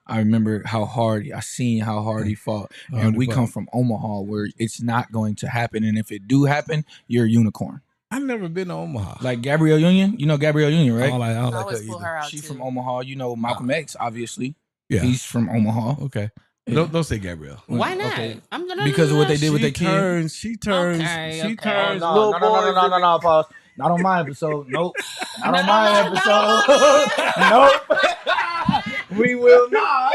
I remember how hard he fought. And we come from Omaha where it's not going to happen. And if it do happen, you're a unicorn. I've never been to Omaha. Like Gabrielle Union, you know Gabrielle Union, right? I don't I like always her pull either. her out She's too. from Omaha. You know Malcolm X, obviously. Yeah. He's from Omaha. Okay. Yeah. Don't say Gabrielle. Why not? Okay. I'm gonna Because of what they did with their kid. She turns. Okay, She okay. turns. No, little no, boys. pause. Not on my episode. Nope. Not on my episode. Nope. We will not.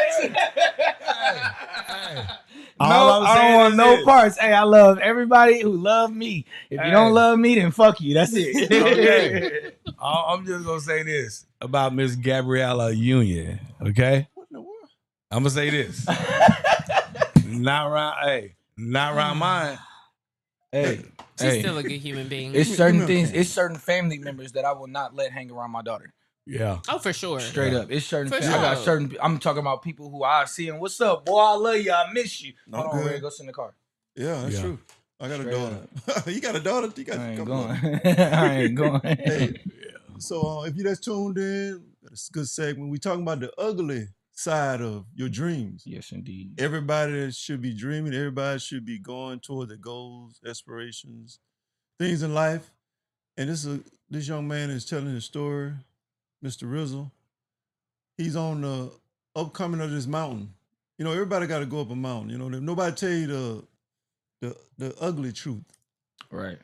No, All I'm I don't saying want is no this. parts. Hey, I love everybody who love me. If you don't love me, then fuck you. That's it. Okay. I'm just gonna say this about Miss Gabriella Union. Okay. What in the world? I'm gonna say this. Not around mine. Hey, She's hey. still a good human being. It's certain Give me a things. can. It's certain family members that I will not let hang around my daughter. Yeah. Oh, for sure. Straight up, it's certain. For I got sure. certain. I'm talking about people who I see and what's up, boy? I love you. I miss you. Hold on, Okay. Ray, go sit in the car. Yeah, that's Yeah. true. I got a Straight daughter. You got a daughter? You got I ain't come going. on. I ain't going. Hey, so if you just tuned in, it's a good segment. We talking about the ugly side of your dreams. Yes, indeed. Everybody should be dreaming. Everybody should be going toward their goals, aspirations, things in life. And this young man is telling his story, Mr. Rizzle. He's on the upcoming of this mountain. You know, everybody got to go up a mountain. You know, nobody tell you the ugly truth, Right.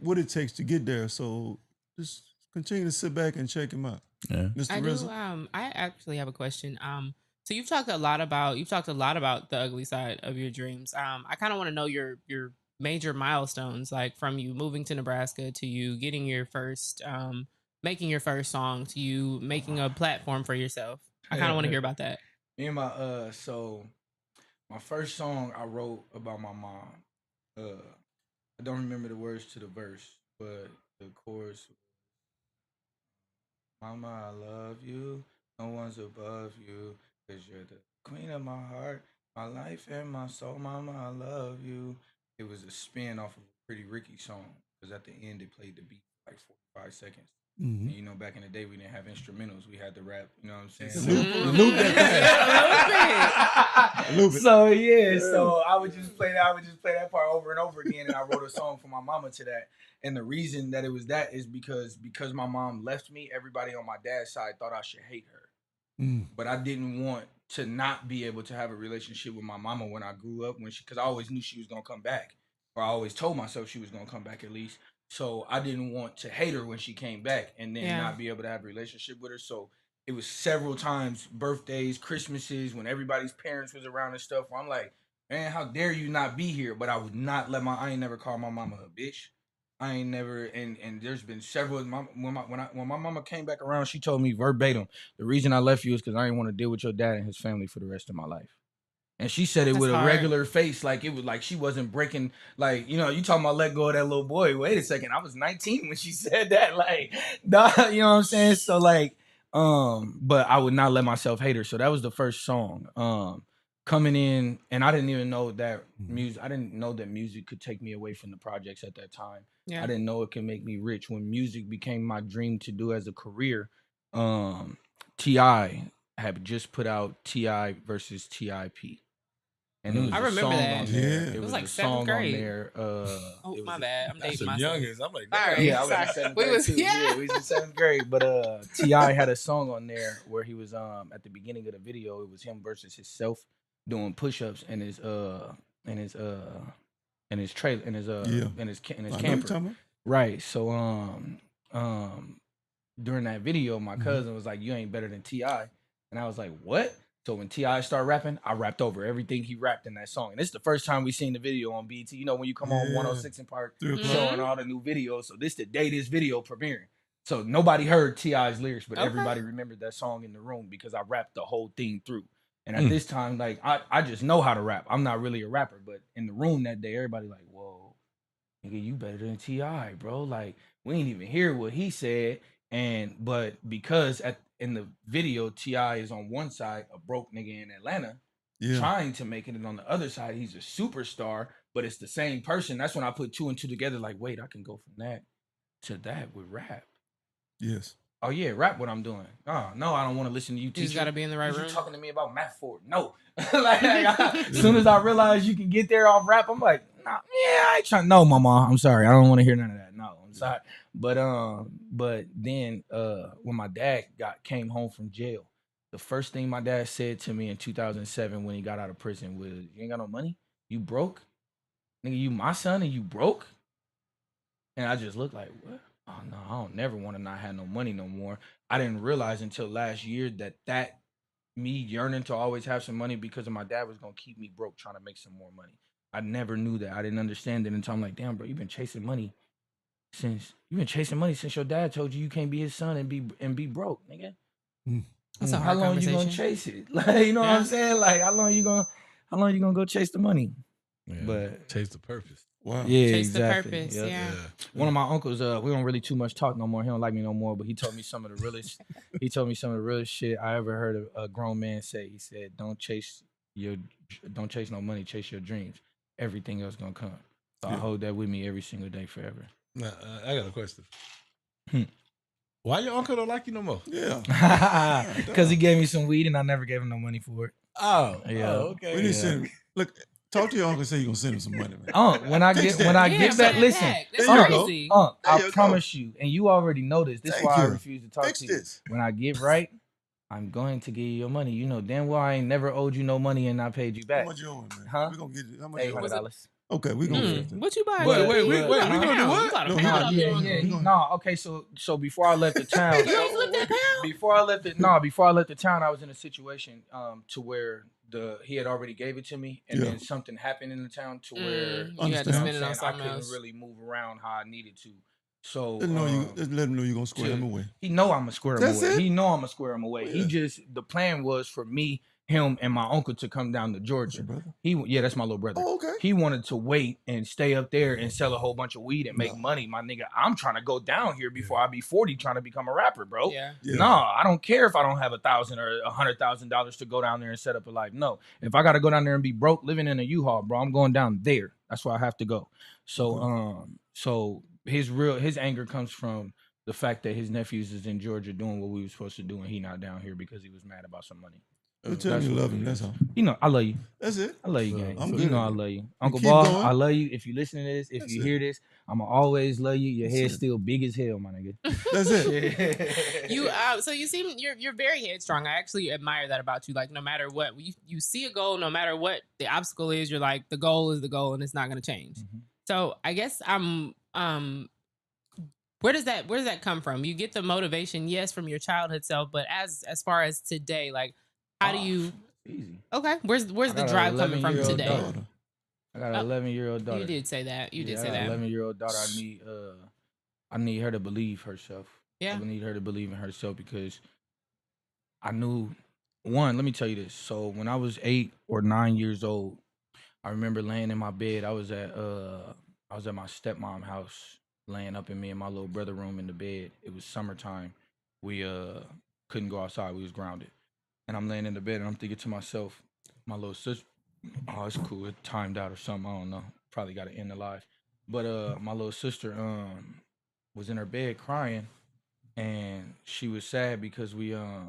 what it takes to get there. So just continue to sit back and check him out, Yeah. Mr. I do. Rizzle. I actually have a question. So you've talked a lot about the ugly side of your dreams. I kind of want to know your major milestones, like from you moving to Nebraska to you getting your first, making your first song to you making a platform for yourself. I kind of want to hear about that. Me and my so my first song I wrote about my mom. I don't remember the words to the verse, but the chorus. Mama, I love you. No one's above you, 'cause you're the queen of my heart, my life and my soul. Mama, I love you. It was a spin off of a Pretty Ricky song, because at the end they played the beat for like 45 seconds. Mhm. And, you know, back in the day we didn't have instrumentals. We had to rap. You know what I'm saying? Loop that thing. Loop it. So yeah, so I would just play that part over and over again, and I wrote a song for my mama to that. And the reason that it was that is because my mom left me, everybody on my dad's side thought I should hate her. But I didn't want to not be able to have a relationship with my mama when I grew up, because I always knew she was gonna come back, or I always told myself she was gonna come back at least. So I didn't want to hate her when she came back and then not be able to have a relationship with her. So it was several times, birthdays, Christmases, when everybody's parents was around and stuff, where I'm like, man, how dare you not be here? But I would not I ain't never called my mama a bitch. I ain't never, and there's been several. When my mama came back around, she told me verbatim, the reason I left you is because I didn't want to deal with your dad and his family for the rest of my life. And she said it That's with hard. a regular face, like it was like she wasn't breaking. Like, you know, you talking about let go of that little boy. Wait a second, I was 19 when she said that. Like, nah, you know what I'm saying? So like, but I would not let myself hate her. So that was the first song. Coming in, and I didn't even know that music. I didn't know that music could take me away from the projects at that time. Yeah. I didn't know it could make me rich. When music became my dream to do as a career, T.I. had just put out T.I. versus T.I.P. And it was I a remember song that. on there. Yeah. It was like a 7th song grade. on there. Oh, It was my bad. I'm That's dating the myself. youngest. I'm like, Sorry. damn. Yeah, I was in Sorry. 7th We grade was- too. yeah. Yeah, we was in 7th grade. But T.I. had a song on there where he was at the beginning of the video, it was him versus himself doing push-ups in his trailer in his Yeah. in his I know what you're camper. talking about. Right. So during that video, my cousin was like, "You ain't better than T.I." And I was like, "What?" So when T.I. started rapping, I rapped over everything he rapped in that song. And this is the first time we seen the video on BET. You know, when you come on Yeah. 106 in Park 3 o'clock. showing all the new videos. So this the day this video premiering. So nobody heard T.I.'s lyrics, but Okay. everybody remembered that song in the room because I rapped the whole thing through. And at this time, like I just know how to rap. I'm not really a rapper, but in the room that day, everybody like, whoa, nigga, you better than T.I., bro. Like, we ain't even hear what he said. But because in the video, T.I. is on one side, a broke nigga in Atlanta, Yeah. trying to make it, and on the other side, he's a superstar, but it's the same person. That's when I put 2 and 2 together, like, wait, I can go from that to that with rap. Yes. Oh yeah, rap what I'm doing. Oh no, I don't want to listen to you. You just teacher. got to be in the right What room. you talking to me about math for? No. As soon as I realize you can get there off rap, I'm like, nah, yeah, I ain't trying. No, mama, I'm sorry. I don't want to hear none of that. No, I'm sorry. But then when my dad came home from jail, the first thing my dad said to me in 2007 when he got out of prison was, "You ain't got no money? You broke? Nigga, you my son and you broke?" And I just looked like, what? Oh no, I don't never want to not have no money no more. I didn't realize until last year that me yearning to always have some money because of my dad was gonna keep me broke trying to make some more money. I never knew that. I didn't understand it until I'm like, damn, bro, you've been chasing money since your dad told you can't be his son and be broke, nigga. That's a How hard long you conversation. gonna chase it? Like, you know what I'm saying? Like, how long you gonna go chase the money? Yeah, But chase the purpose. Wow. yeah, Chase exactly. the purpose. Yep. Yeah. One of my uncles, we don't really too much talk no more. He don't like me no more, but he told me some of the realest. He told me some of the realest shit I ever heard a grown man say. He said, "Don't chase no money, chase your dreams. Everything else gonna come." So I hold that with me every single day forever. Now, I got a question. Why your uncle don't like you no more? Yeah. Because he gave me some weed and I never gave him no money for it. Oh, Yeah. okay. We need to send him. Look, talk to your uncle and say you're gonna send him some money, man. When I Fix get when that. I Yeah, get put back, that listen, back. That's There you go. crazy. There I you go. promise you, and you already know this. This is Thank why I you. refuse to talk Fix to you. this. When I get right, I'm going to give you your money. You know damn well I ain't never owed you no money and not paid you How back. much you owing, man? Huh? We gonna get you. How much you owing? $800. Okay, we gonna fix it. What you buy? Wait, wait, You got a we gonna do pound. what? You got a No, pound he up gonna- there. Okay, so before I left the town, before I left the town, I was in a situation to where he had already gave it to me, and Yeah. then something happened in the town to where You had to Understand. spend it on I something couldn't else. really move around how I needed to. So Just let him know you're gonna square him away. he know I'm gonna square him That's away. it? He know I'm gonna square him away. Yeah. The plan was for me, him, and my uncle to come down to That's Georgia. your brother? That's my little brother. Oh, okay. He wanted to wait and stay up there and sell a whole bunch of weed and make money. My nigga, I'm trying to go down here before I be 40 trying to become a rapper, bro. Yeah. Yeah. No, I don't care if I don't have $1,000 or $100,000 to go down there and set up a life. No, if I got to go down there and be broke living in a U-Haul, bro, I'm going down there. That's where I have to go. So, so his anger comes from the fact that his nephews is in Georgia doing what we were supposed to do, and he not down here because he was mad about some money. You tell him you what love it him. is. That's all. You know, I love you. That's it. I love you, gang. I'm You good know at I it. love you. Uncle keep Ball, going. I love you. If you listen to this, if That's you it. hear this, I'ma always love you. Your That's head's it. still big as hell, my nigga. That's it. You so you seem you're very headstrong. I actually admire that about you. Like no matter what, you see a goal, no matter what the obstacle is, you're like the goal is the goal and it's not going to change. Mhm. So I guess where does that come from? You get the motivation, yes, from your childhood self, but as far as today, like how do you? Easy. Okay, where's the got an drive coming from 11-year-old today? Daughter. I got an 11-year-old daughter. You did say that. You did say I got that. an 11-year-old daughter. I need her to believe herself. Yeah. I need her to believe in herself because I knew Let me tell you this. So when I was 8 or 9 years old, I remember laying in my bed. I was at my stepmom's house, laying up in me and my little brother room in the bed. It was summertime. We couldn't go outside. We was grounded. And I'm laying in the bed and I'm thinking to myself, my little sister, oh, it's cool. It timed out or something. I don't know. Probably got to end the live. But my little sister was in her bed crying, and she was sad because because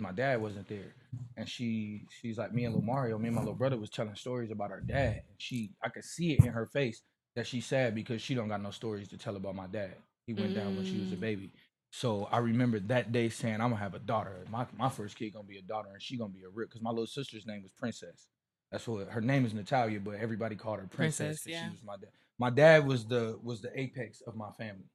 my dad wasn't there. And she's like, me and my little brother was telling stories about our dad. And I could see it in her face that she's sad because she don't got no stories to tell about my dad. He went down when she was a baby. So I remember that day saying, I'm gonna have a daughter. My first kid gonna be a daughter, and she gonna be a rip. Because my little sister's name was Princess. That's what her name is, Natalia, but everybody called her Princess. Yeah. She was my dad. My dad was the apex of my family.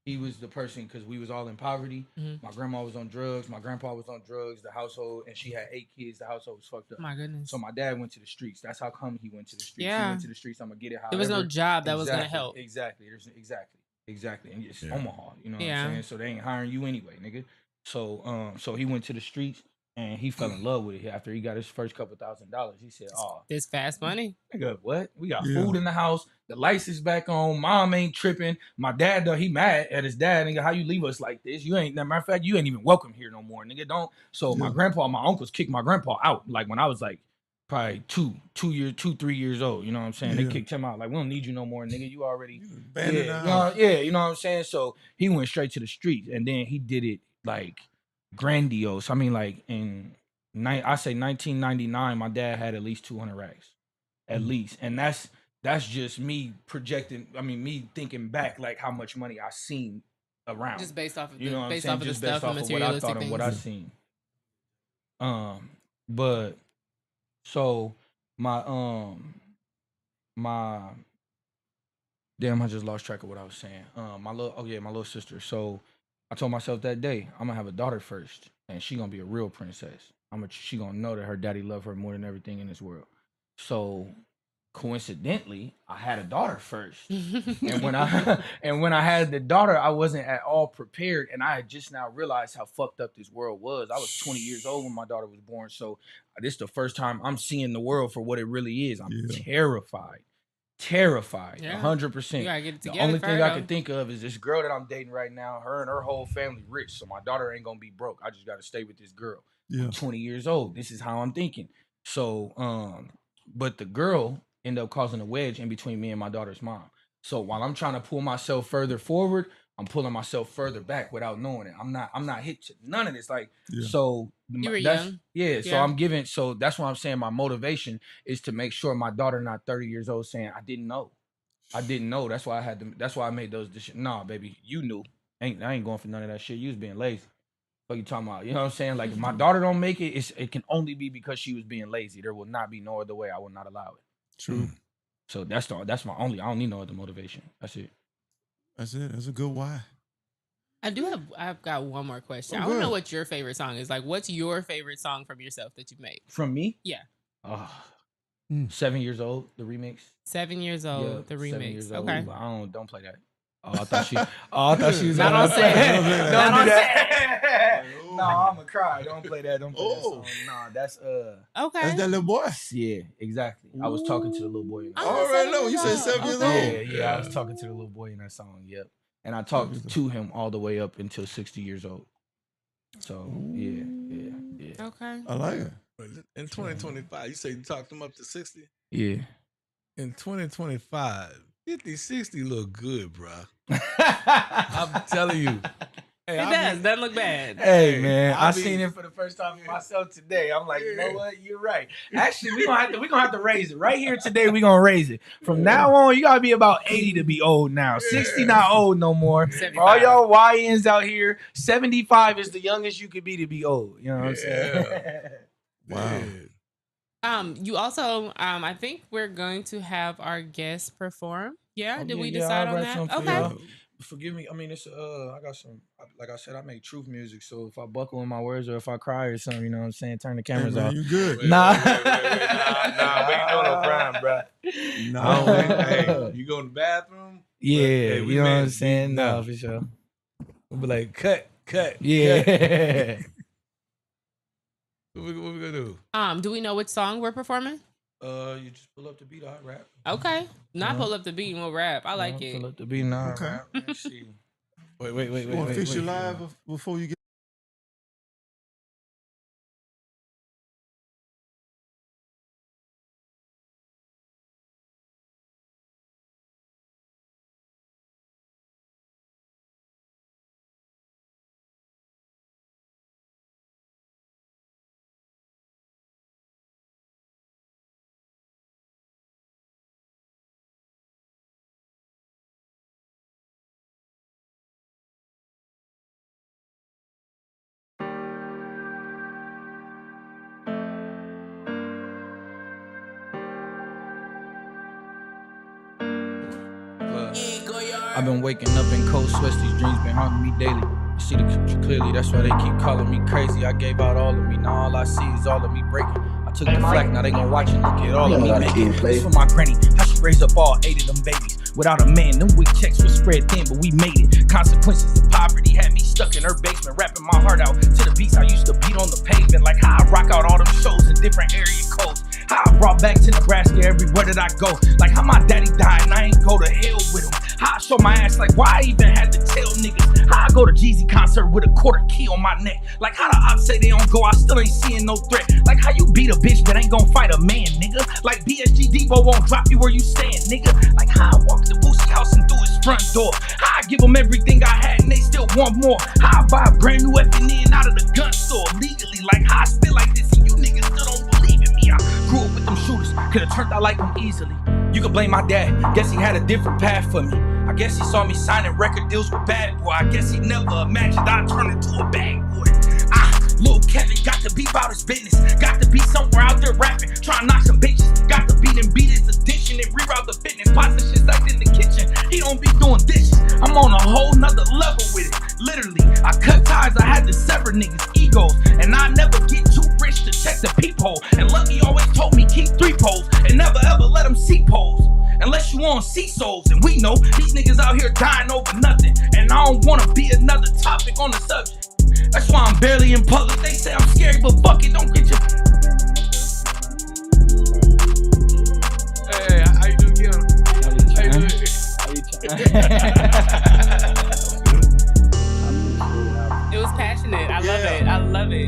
He was the person because we was all in poverty. Mm-hmm. My grandma was on drugs. My grandpa was on drugs. The household, and she had 8 kids. The household was fucked up. My goodness. So my dad went to the streets. That's how come he went to the streets. Yeah. He went to the streets. I'm gonna get it. However. There was no job that was gonna help. Exactly. And it's Omaha. You know what I'm saying? So they ain't hiring you anyway, nigga. So he went to the streets. And he fell in love with it after he got his first couple $1,000. He said, "Oh, this fast money, nigga. What? We got food in the house. The lights is back on. Mom ain't tripping. My dad, though, he mad at his dad. Nigga, how you leave us like this? You ain't. Matter of fact, you ain't even welcome here no more, nigga. Don't." So my grandpa, my uncles kicked my grandpa out. Like when I was like probably 3 years old. You know what I'm saying? They kicked him out. Like we don't need you no more, nigga. You already you know what I'm saying. So he went straight to the streets, and then he did it like grandiose. I mean, like I say 1999, my dad had at least 200 racks, at least, and that's just me projecting. I mean, me thinking back like how much money I seen around, just based off of you know what based I'm off saying? of Just the stuff, based off of what I thought and what I seen. But so my damn, I just lost track of what I was saying. My little sister. So I told myself that day, I'm gonna have a daughter first, and she gonna be a real princess. She gonna know that her daddy love her more than everything in this world. So coincidentally, I had a daughter first, and when I had the daughter, I wasn't at all prepared, and I had just now realized how fucked up this world was. I was 20 years old when my daughter was born, so this is the first time I'm seeing the world for what it really is. I'm terrified. 100%. You gotta get it together. The only thing I can think of is this girl that I'm dating right now. Her and her whole family rich, so my daughter ain't gonna be broke. I just gotta stay with this girl. I'm 20 years old. This is how I'm thinking. So, but the girl ended up causing a wedge in between me and my daughter's mom. So while I'm trying to pull myself further forward, I'm pulling myself further back without knowing it. I'm not hit to none of this. Like, so you were young. So that's why I'm saying my motivation is to make sure my daughter not 30 years old saying, I didn't know. That's why I made those decisions. Nah, baby, you knew. I ain't going for none of that shit. You was being lazy. What you talking about? You know what I'm saying? Like, if my daughter don't make it, it can only be because she was being lazy. There will not be no other way. I will not allow it. True. So that's my only. I don't need no other motivation. That's it. That's a good why. I've got one more question. I want to know what your favorite song is. Like, what's your favorite song from yourself that you've made? From me? Yeah. 7 years old, the remix. 7 years old, the remix. 7 years old. Okay. Don't play that. I thought she was not on set. Don't do that. No, I'm gonna cry. Don't play that. Don't play that song. Nah, that's okay. That's that little boy. Yeah, exactly. I was talking to the little boy. Already know. You said 7 years old. Yeah. I was talking to the little boy in that song. Yep. And I talked to him all the way up until 60 years old. So yeah. Okay. I like it. In 2025, you say you talked him up to 60? Yeah. In 2025, 50, 60 look good, bro. I'm telling you. Hey, it doesn't look bad. Hey man, I seen it for the first time myself today. I'm like, you know what? You're right. Actually, we gonna have to raise it right here today. We gonna raise it. From now on, you gotta be about 80 to be old now. 60 not old no more. For all y'all YNs out here, 75 is the youngest you could be to be old. You know what I'm saying? Wow. You also, I think we're going to have our guests perform. Yeah, did we decide on that? Okay. Forgive me. I mean, it's I got some. Like I said, I make truth music. So if I buckle in my words or if I cry or something, you know what I'm saying, turn the cameras off. You good? Nah, we ain't doing no crime, bro. No. Hey, you go to the bathroom? Yeah, you know what I'm saying. No, for sure. We'll be like, cut. Cut. Yeah. What we gonna do? Do we know which song we're performing? You just pull up the beat, I rap. Okay. Not pull up the beat and we'll rap. I like it. Pull up the beat now. Okay. Rap. Let's see. Wait. You want to fix your live before you get. I've been waking up in cold sweats, these dreams been haunting me daily. I see the future clearly, that's why they keep calling me crazy. I gave out all of me, now all I see is all of me breaking. I took the flack, now they gon' watch and look at all of me making. This for my granny, how she raised up all 8 of them babies. Without a man, them weak checks was spread thin, but we made it. Consequences of poverty had me stuck in her basement, rapping my heart out to the beats I used to beat on the pavement. Like how I rock out all them shows in different area codes. How I brought back to Nebraska everywhere that I go. Like how my daddy died and I ain't go to hell with him. How I show my ass like why I even had to tell niggas. How I go to Jeezy concert with a quarter key on my neck. Like how the ops say they don't go, I still ain't seeing no threat. Like how you beat a bitch but ain't gon' fight a man, nigga. Like BSG Debo won't drop you where you stand, nigga. Like how I walk the Boosie house and through his front door. How I give them everything I had and they still want more. How I buy a brand new F&N out of the gun store legally. Like how I spit like this and you niggas still don't believe in me. I grew up with them shooters, could've turned out like them easily. You could blame my dad, guess he had a different path for me. I guess he saw me signing record deals with Bad Boy. I guess he never imagined I'd turn into a bad boy. Lil Kevin got to be about his business. Got to be somewhere out there rapping, trying to knock some bitches. Got to beat his addiction and reroute the fitness. Pots and shit like in the kitchen. He don't be doing dishes. I'm on a whole nother level with it. Literally, I cut ties, I had to sever niggas' egos. And I never get too rich to check the peephole. And Lucky always told me keep 3 poles and never ever let them see poles. Unless you on sea souls, and we know these niggas out here dying over nothing. And I don't wanna be another topic on the subject. That's why I'm barely in public. They say I'm scary, but fuck it, don't get your. Hey, how you doing, Keanu? How you doing? It was passionate. I love it. I love it.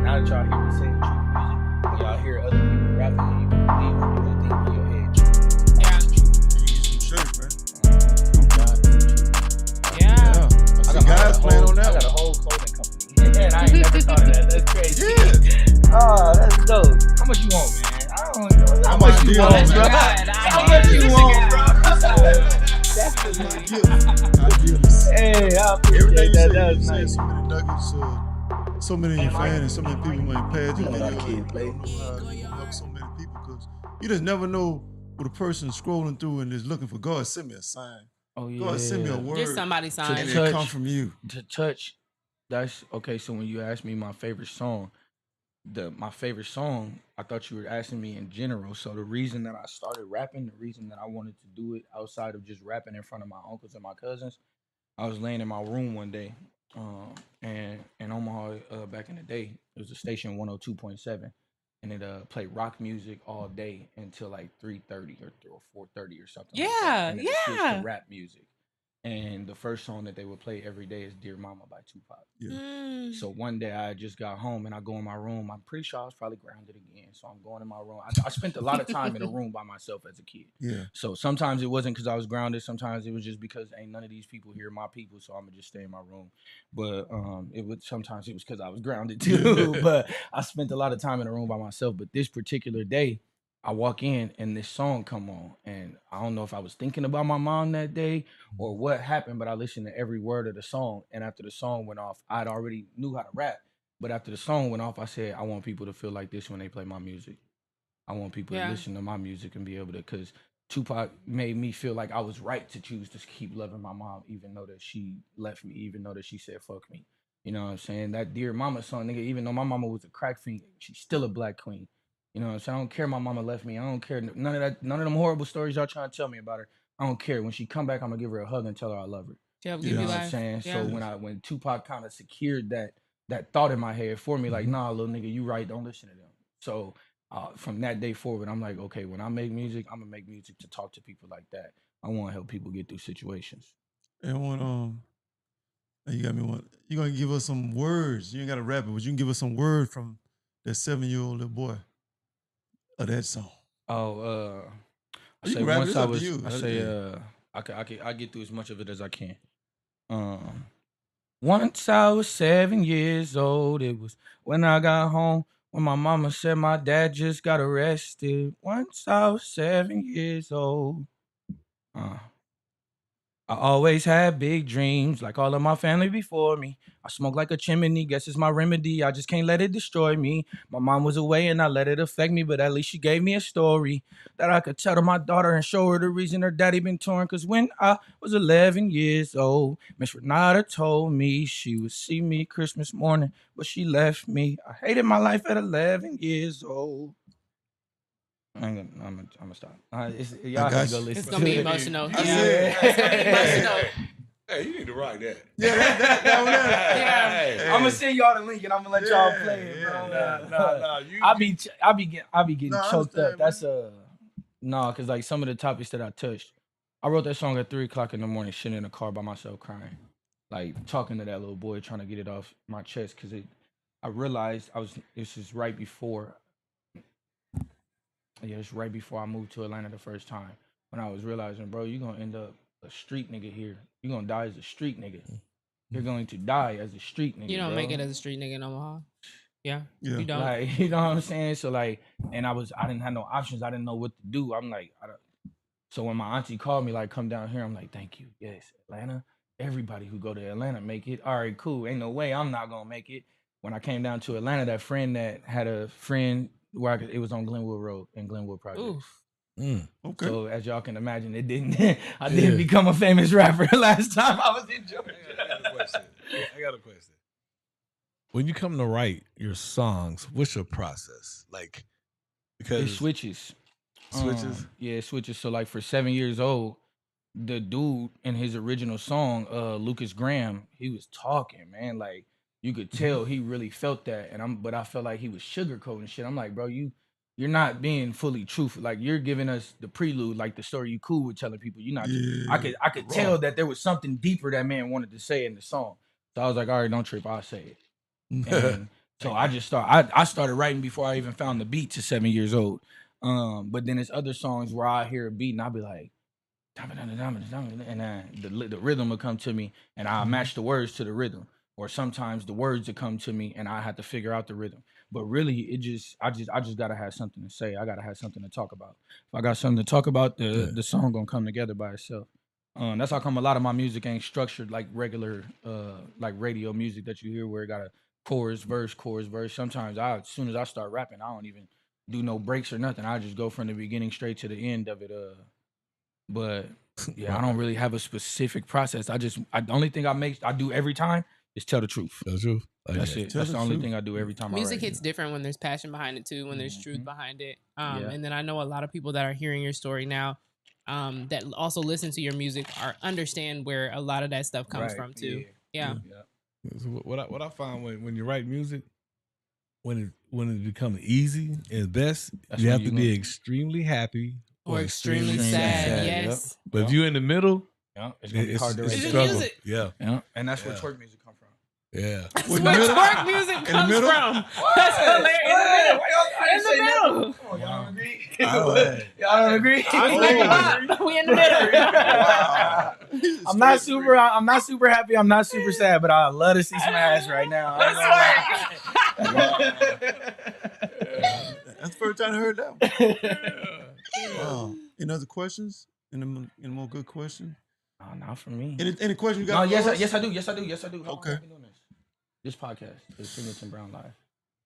Now that y'all hear me saying truth music, when y'all hear other people rapping and you can believe it, you think in your head truth. Yeah. You get some shirts, man. Yeah. I got guys playing on that. I got a whole clothing company. And I ain't never thought of that. That's crazy. Yeah. Oh, that's dope. How much you want, man? I don't know. How much you want, bro? How much you want, bro? That's just my gift. Hey, I appreciate that. That was nice. So many nuggets, so many fans and so many people might pass your video. You help so many people because you just never know what a person scrolling through and is looking for. God, send me a sign. Oh yeah. God, send me a word. Just somebody sign. And it come from you. To touch. That's okay. So when you asked me my favorite song, my favorite song, I thought you were asking me in general. So the reason that I started rapping, the reason that I wanted to do it outside of just rapping in front of my uncles and my cousins, I was laying in my room one day, and in Omaha back in the day, it was a station 102.7, and it played rock music all day until like 3:30 or 4:30 or something. Yeah, like that. And then it switched yeah. to rap music. And the first song that they would play every day is Dear Mama by Tupac. Yeah. So one day I just got home and I go in my room. I'm pretty sure I was probably grounded again. So I'm going in my room. I spent a lot of time in a room by myself as a kid. Yeah. So sometimes it wasn't because I was grounded. Sometimes it was just because ain't none of these people here my people. So I'm going to just stay in my room. But sometimes it was because I was grounded too. But I spent a lot of time in a room by myself. But this particular day, I walk in and this song come on, and I don't know if I was thinking about my mom that day or what happened, but I listened to every word of the song. And after the song went off, I'd already knew how to rap. But after the song went off, I said, I want people to feel like this when they play my music. I want people to listen to my music and be able to, because Tupac made me feel like I was right to choose to keep loving my mom, even though that she left me, even though that she said, fuck me. You know what I'm saying? That Dear Mama song, nigga, even though my mama was a crack fiend, she's still a black queen. You know what I'm saying? I don't care my mama left me. I don't care. None of them horrible stories y'all trying to tell me about her. I don't care. When she come back, I'm going to give her a hug and tell her I love her. Yep, You know what I'm saying? Yeah. So when Tupac kind of secured that thought in my head for me, like, nah, little nigga, you right, don't listen to them. So from that day forward, I'm like, okay, when I make music, I'm gonna make music to talk to people like that. I want to help people get through situations. And when you got me one. You gonna give us some words? You ain't got to rap it, but you can give us some word from that 7-year-old little boy of that song. Oh, I You say can rap it, once it's I up to was, you. I say, I get through as much of it as I can. Once I was 7 years old. It was when I got home. When my mama said my dad just got arrested. Once I was 7 years old. I always had big dreams, like all of my family before me. I smoke like a chimney, guess it's my remedy. I just can't let it destroy me. My mom was away and I let it affect me, but at least she gave me a story that I could tell to my daughter and show her the reason her daddy been torn. Cause when I was 11 years old, Miss Renata told me she would see me Christmas morning, but she left me. I hated my life at 11 years old. I'm gonna stop. Y'all have to go listen. It's gonna be emotional. I said, It's gonna be emotional. Hey, you need to rock that. Yeah, that one. Yeah. I'm gonna send y'all the link and I'm gonna let y'all play it, bro. Nah. I be getting No, I choked up. understand, That's cause like some of the topics that I touched, I wrote that song at 3:00 in the morning, sitting in the car by myself crying, like talking to that little boy, trying to get it off my chest, cause I realized this is right before. Yeah, it's right before I moved to Atlanta the first time, when I was realizing, bro, you're gonna end up a street nigga here. You're gonna die as a street nigga. You're going to die as a street nigga. You don't bro. make it as a street nigga in Omaha. Yeah. You don't. Like, you know what I'm saying? So like, and I didn't have no options. I didn't know what to do. I'm like, so when my auntie called me, like, come down here, I'm like, thank you. Yes, Atlanta. Everybody who go to Atlanta make it. All right, cool. Ain't no way I'm not gonna make it. When I came down to Atlanta, that friend that had a friend where it was on Glenwood Road in Glenwood Projects. Oof. Okay. So as y'all can imagine, it didn't. I didn't become a famous rapper last time I was in Georgia. I got a question. When you come to write your songs, what's your process? Like, because It switches. Yeah, it switches. So like for 7 years old, the dude in his original song, Lucas Graham, he was talking, man. Like you could tell he really felt that. But I felt like he was sugarcoating shit. I'm like, bro, you're not being fully truthful. Like you're giving us the prelude, like the story you cool with telling people. You're not. Yeah, I could tell that there was something deeper that man wanted to say in the song. So I was like, all right, don't trip, I'll say it. And so I started writing before I even found the beat to 7 years old. But then there's other songs where I hear a beat and I'll be like, and the rhythm will come to me and I'll match the words to the rhythm. Or sometimes the words that come to me and I have to figure out the rhythm. But really, I just gotta have something to say. I gotta have something to talk about. If I got something to talk about, the song gonna come together by itself. That's how come a lot of my music ain't structured like regular like radio music that you hear where it got a chorus, verse. Sometimes as soon as I start rapping, I don't even do no breaks or nothing. I just go from the beginning straight to the end of it. But yeah, I don't really have a specific process. The only thing I do every time is tell the truth. Tell the truth. That's it. That's the only thing I do every time. Music hits different when there's passion behind it too, when there's truth behind it. And then I know a lot of people that are hearing your story now, that also listen to your music understand where a lot of that stuff comes from too. Yeah. So what I find when you write music, when it becomes easy and best, you have to be extremely happy or extremely sad. Yes. But if you're in the middle, it's gonna be hard to write. It's struggle. Yeah. And that's where twerk music come from. Yeah. That's where twerk music comes from. That's hilarious. In the middle. Come on, y'all don't agree? Y'all don't agree? We in the middle. Wow. I'm not super happy. I'm not super sad, but I love to see some ass right now. That's the first time I heard that one. Wow. Any other questions? Any more good question? Oh, not for me. Any question you got? No, yes, I do. How long Okay. have you been doing this podcast is SingletonBrownLive.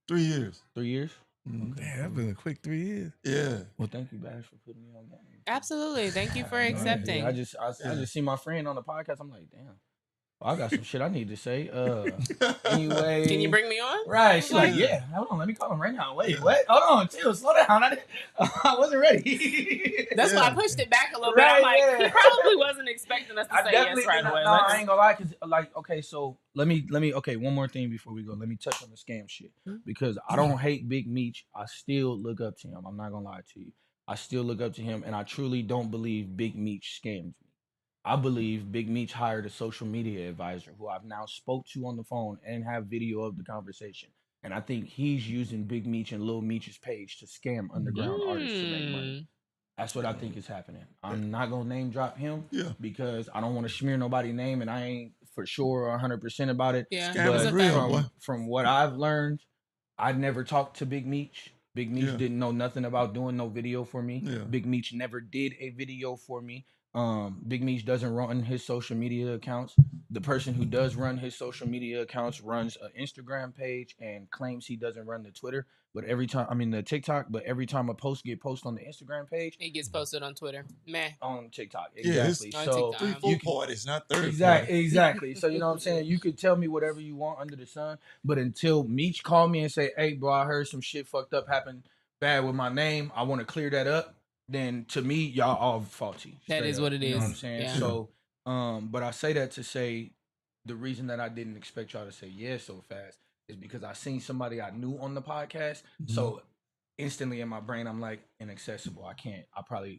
3 years. 3 years? Mm-hmm. Damn, that's been a quick 3 years. Yeah. Well, thank you, Bash, for putting me on game. Absolutely. Thank you for accepting. I just see my friend on the podcast. I'm like, damn. I got some shit I need to say. Anyway. Can you bring me on? Right. She's like, yeah. Hold on. Let me call him right now. Wait, what? Hold on. Chill. Slow down. I wasn't ready. That's why I pushed it back a little bit. I'm like, he probably wasn't expecting us to say yes right away. No, I ain't gonna lie. Cause like, okay, so let me. Okay, one more thing before we go. Let me touch on the scam shit because I don't hate Big Meech. I still look up to him. I'm not gonna lie to you. I still look up to him, and I truly don't believe Big Meech scammed me. I believe Big Meech hired a social media advisor who I've now spoke to on the phone and have video of the conversation. And I think he's using Big Meech and Lil Meech's page to scam underground artists to make money. That's what I think is happening. I'm not gonna name drop him because I don't want to smear nobody's name, and I ain't for sure 100% about it. Yeah, but from what I've learned, I'd never talked to Big Meech. Big Meech didn't know nothing about doing no video for me. Big Meech never did a video for me. Big Meech doesn't run his social media accounts. The person who does run his social media accounts runs an Instagram page and claims he doesn't run the Twitter. But every time, the TikTok, but every time a post get posted on the Instagram page, it gets posted on Twitter. On TikTok. Exactly. Yeah, so 3-4 parties, not 30. Exactly. So you know what I'm saying? You could tell me whatever you want under the sun, but until Meech called me and say, hey bro, I heard some shit fucked up happened bad with my name. I want to clear that up. Then to me, y'all all faulty. That is what it is. You know what I'm saying? Yeah. So, but I say that to say the reason that I didn't expect y'all to say yes so fast is because I seen somebody I knew on the podcast. Mm-hmm. So instantly in my brain, I'm like, inaccessible. I can't.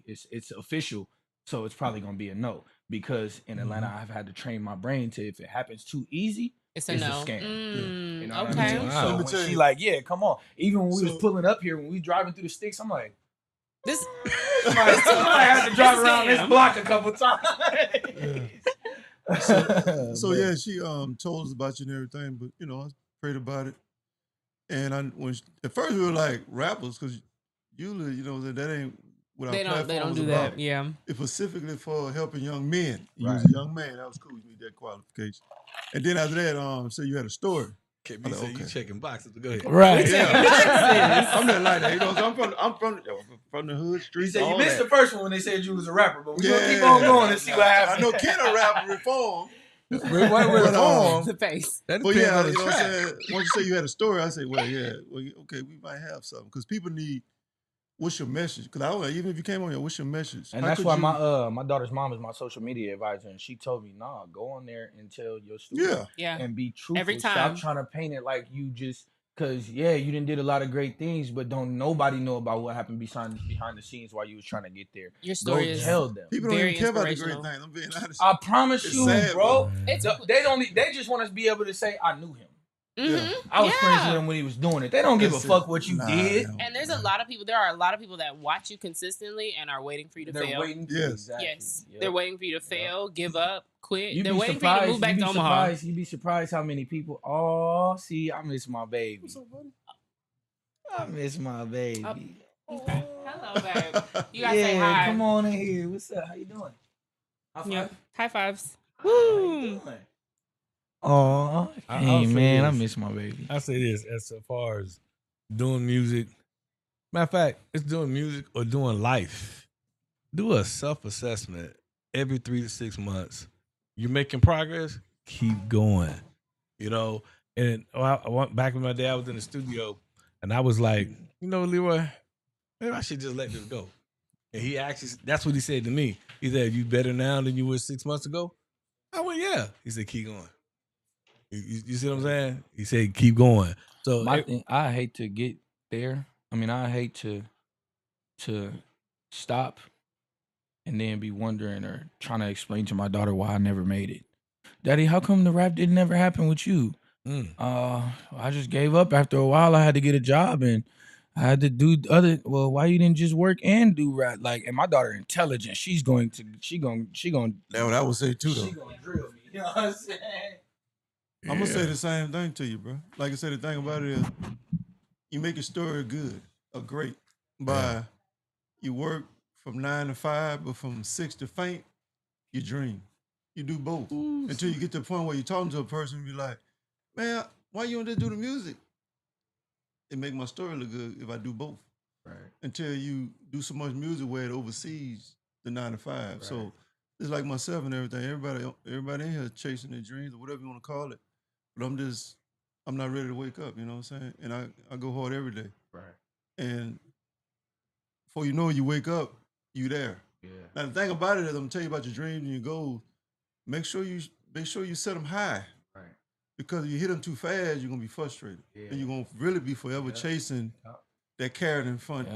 It's official. So it's probably gonna be a no because in Atlanta, I've had to train my brain to if it happens too easy, it's a scam. You know what I mean? Wow. So when she like, yeah, come on. Even when we was pulling up here, when we driving through the sticks, I'm like. I had to drive around this block a couple times. So yeah, she told us about you and everything, but you know, I prayed about it. And at first we were like rappers, because usually, you know, that ain't what our platform they don't do about. that. Yeah. It's specifically for helping young men. You was a young man, that was cool. You need that qualification. And then after that, so you had a story. Can't be saying you checking boxes. Go ahead. Right. Yeah. I'm not like that. You know, so I'm from the hood streets. You missed the first one when they said you was a rapper, but we're gonna keep on going and see what happens. I know Ken a rapper reform. Reform. The face. But yeah, you know what I'm saying? Once you say you had a story, I say, well, yeah, okay, we might have something. Because people need, what's your message? Because I don't know, even if you came on here, what's your message? And that's why my daughter's mom is my social media advisor, and she told me, nah, go on there and tell your story. Yeah. And be truthful. Every time. Stop trying to paint it like you just, because, you done did a lot of great things, but don't nobody know about what happened behind the scenes while you was trying to get there. Your story go is tell them. People don't even care about the great things. I'm being honest. I promise you, sad, bro. They just want us to be able to say, I knew him. Mm-hmm. I was friends with him when he was doing it. They don't give a fuck what you did. And there are a lot of people that watch you consistently and are waiting for you to fail. Exactly. Yes. Yep. They're waiting for you to fail, give up, quit. They're waiting for you to move back to Omaha. You'd be surprised how many people. Oh, see, I miss my baby. What's up, buddy? I miss my baby. Okay. Hello, babe. You gotta say hi. Come on in here. What's up? How you doing? High fives. Woo! Oh, hey man, I miss my baby. I say this as far as doing music. Matter of fact, it's doing music or doing life. Do a self-assessment every 3 to 6 months. You're making progress, keep going. You know, and I went back in my day, I was in the studio and I was like, you know, Leroy, maybe I should just let this go. And he actually, that's what he said to me. He said, you better now than you were 6 months ago? I went, yeah. He said, keep going. You see what I'm saying? He said, keep going. So I hate to get there. I mean, I hate to stop and then be wondering or trying to explain to my daughter why I never made it. Daddy, how come the rap didn't ever happen with you? I just gave up after a while. I had to get a job and I had to do why you didn't just work and do rap? Like, and my daughter intelligent. She going. That's what I would say too, though. She gonna drill me. You know what I'm saying? I'm gonna say the same thing to you, bro. Like I said, the thing about it is, you make your story good or great by you work from 9 to 5, but from 6 to faint, you dream. You do both until you get to the point where you're talking to a person and be like, man, why you don't just do the music? It make my story look good if I do both. Right. Until you do so much music where it oversees the 9 to 5. Right. So it's like myself and everything. Everybody in here chasing their dreams or whatever you want to call it. But I'm not ready to wake up. You know what I'm saying? And I go hard every day. Right. And before you know it, you wake up, you there. Yeah. Now the thing about it is, I'm gonna tell you about your dreams and your goals. Make sure you set them high. Right. Because if you hit them too fast, you're gonna be frustrated, and you're gonna really be forever chasing that carrot in front,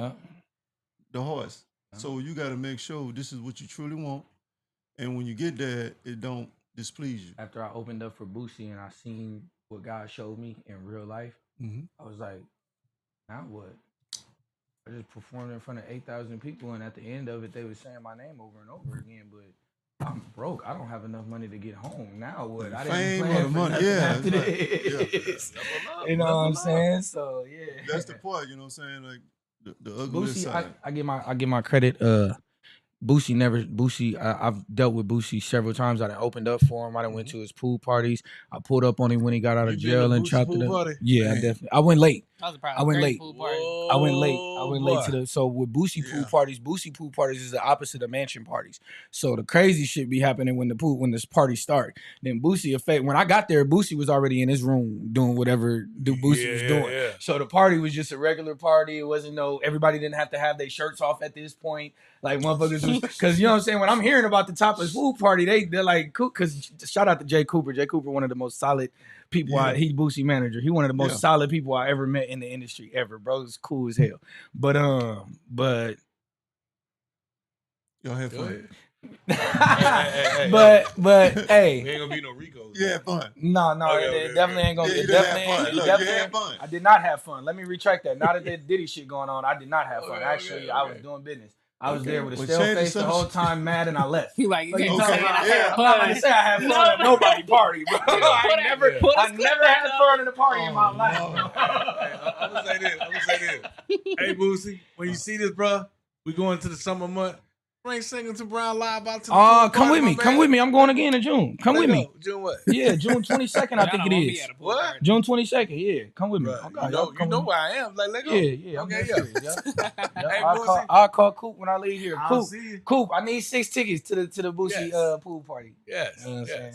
the horse. So you got to make sure this is what you truly want, and when you get there, it don't displease you. After I opened up for Boosie and I seen what God showed me in real life, I was like, now what? I just performed in front of 8,000 people, and at the end of it, they were saying my name over and over again, but I'm broke. I don't have enough money to get home. Now what? I didn't plan for money. After this. You know what I'm saying? So yeah, that's the part. You know what I'm saying? Like the ugly side. I give my credit. Boosie, I've dealt with Boosie several times. I done opened up for him. I done went to his pool parties. I pulled up on him when he got out of jail and chopped it up. Yeah, I definitely. I went late. I went late. I went late to the. So with Boosie pool parties is the opposite of mansion parties. So the crazy shit be happening when this party start. Then Boosie when I got there, Boosie was already in his room doing whatever Boosie was doing. Yeah. So the party was just a regular party. It wasn't everybody didn't have to have their shirts off at this point. Like motherfuckers was, because you know what I'm saying, when I'm hearing about the Topless pool party, they're like, because shout out to Jay Cooper. Jay Cooper, one of the most solid people. He's Boosie manager. He one of the most solid people I ever met in the industry ever, bro. It's cool as hell. But y'all have fun. but hey, ain't gonna be no Ricos. Yeah, fun. No, it definitely ain't gonna be. You had fun. I did not have fun. Let me retract that. Now that that Diddy shit going on, I did not have fun. Actually, I was doing business. I was there with a stale face the whole time, mad, and I left. You like, you can't tell me I had fun. I say I had fun at nobody party, bro. I never had fun in a party in my life. I'm gonna say this. Hey, Boosie, when you see this, bro, we going to the summer month. Bring SingletonBrownLive out to the come with me. Come with me. I'm going again in June. Come with me. June what? Yeah, June 22nd, I think it is. What? June 22nd, yeah. Come with me. You know where I am. Like, let go. Yeah. Okay, Hey, I'll call Coop when I leave here. Coop, I need 6 tickets to the Boosie pool party. Yes. You know what I'm saying?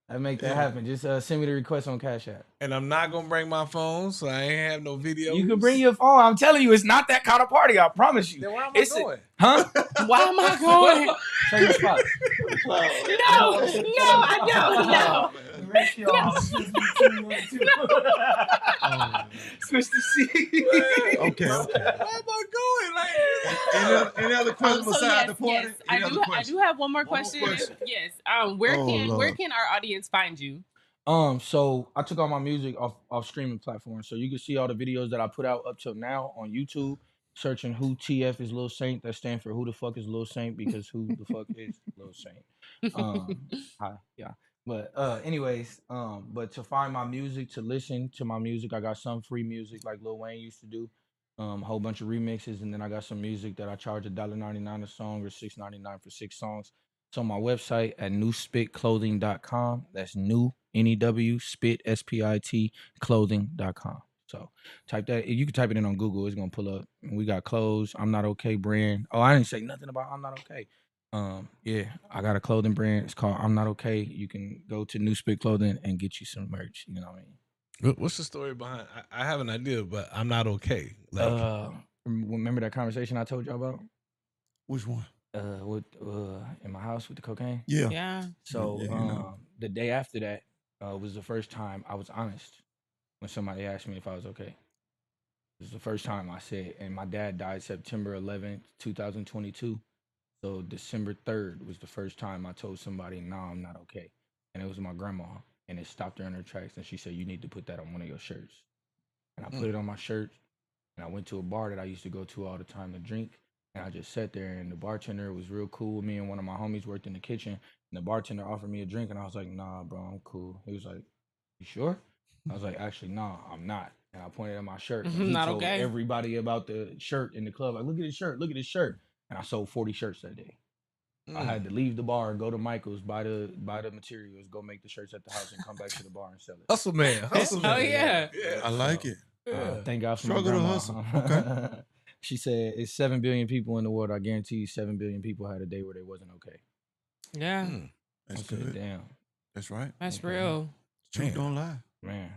I make that happen. Just send me the request on Cash App. And I'm not gonna bring my phone, so I ain't have no video. You can bring your phone. I'm telling you, it's not that kind of party. I promise you. Then where am I going? Huh? Why am I going? Say your spot. No, I don't. No. Switch the seat. Okay. Where am I going? Like, any other questions besides the party? Yes. I do have one more question. Yes. Where can our audience find you? So I took all my music off streaming platforms, so you can see all the videos that I put out up till now on YouTube. Searching who TF is Lil Saint. That stands for who the fuck is Lil Saint, because who the fuck is Lil Saint. Yeah. But anyways, but to find my music, to listen to my music, I got some free music like Lil Wayne used to do. A whole bunch of remixes, and then I got some music that I charge $1.99 a song or $6.99 for 6 songs. It's on my website at newspitclothing.com. That's new, N-E-W, spit, S-P-I-T, clothing.com. So type that. You can type it in on Google. It's going to pull up. We got clothes, I'm Not Okay brand. Oh, I didn't say nothing about I'm Not Okay. Yeah, I got a clothing brand. It's called I'm Not Okay. You can go to New Spit Clothing and get you some merch. You know what I mean? What's the story behind? I have an idea, but I'm not okay. Like, remember that conversation I told y'all about? Which one? In my house with the cocaine. Yeah. So the day after that was the first time I was honest when somebody asked me if I was okay. It was the first time I said, and my dad died September 11th, 2022. So December 3rd was the first time I told somebody, "No, I'm not okay," and it was my grandma. And it stopped her in her tracks, and she said, "You need to put that on one of your shirts." And I put it on my shirt, and I went to a bar that I used to go to all the time to drink, and I just sat there, and the bartender was real cool with me, and one of my homies worked in the kitchen, and the bartender offered me a drink, and I was like, "Nah, bro, I'm cool." He was like, "You sure?" I was like, "Actually, nah, I'm not." And I pointed at my shirt, and he told everybody about the shirt in the club, like, "Look at his shirt, look at his shirt." And I sold 40 shirts that day. I had to leave the bar, go to Michael's, buy the materials, go make the shirts at the house, and come back to the bar and sell it. Hustle man. Oh yeah. I like it. Thank God for my Struggle to grandma. hustle. Okay. She said, "It's 7 billion people in the world. I guarantee you 7 billion people had a day where they wasn't okay." Yeah. That's Okay, good. damn. That's right. That's real. Truth don't lie. Man.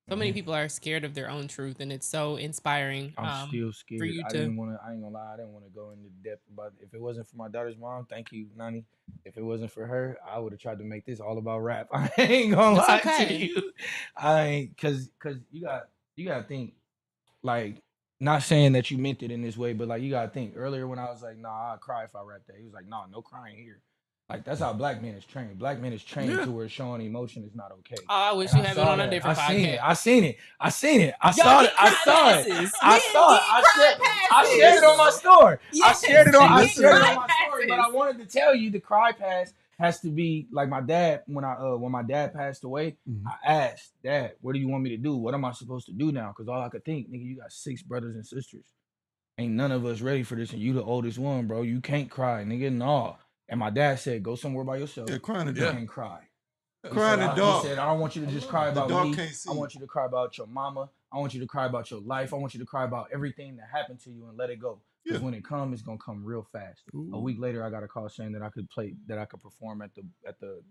So many people are scared of their own truth, and it's so inspiring. I'm still scared. For you I to. ain't gonna lie, I didn't want to go into depth about it. If it wasn't for my daughter's mom, thank you, Nani. If it wasn't for her, I would have tried to make this all about rap. I ain't gonna It's lie okay. to you. I ain't cause you gotta think, like, not saying that you meant it in this way, but like you gotta think. Earlier when I was like, nah, I'd cry if I rap that. He was like, nah, no crying here. Like, that's how black men is trained. Black men is trained to where showing emotion is not okay. Oh, I wish And you had it on a that. different I podcast. seen it. I saw it. I shared it on my story. Yes, I shared it on my cry story. But I wanted to tell you the cry pass has to be like my dad. When my dad passed away, I asked, Dad, what do you want me to do? What am I supposed to do now? Because all I could think, nigga, you got 6 brothers and sisters. Ain't none of us ready for this, and you the oldest one, bro. You can't cry, nigga. No. And my dad said, go somewhere by yourself. Yeah, crying in the You dark. can't cry. Crying in the dark. He said, I don't want you to just cry about dog me. can't see. I want you to cry about your mama. I want you to cry about your life. I want you to cry about everything that happened to you and let it go. Because when it comes, it's gonna come real fast. A week later, I got a call saying that I could perform at the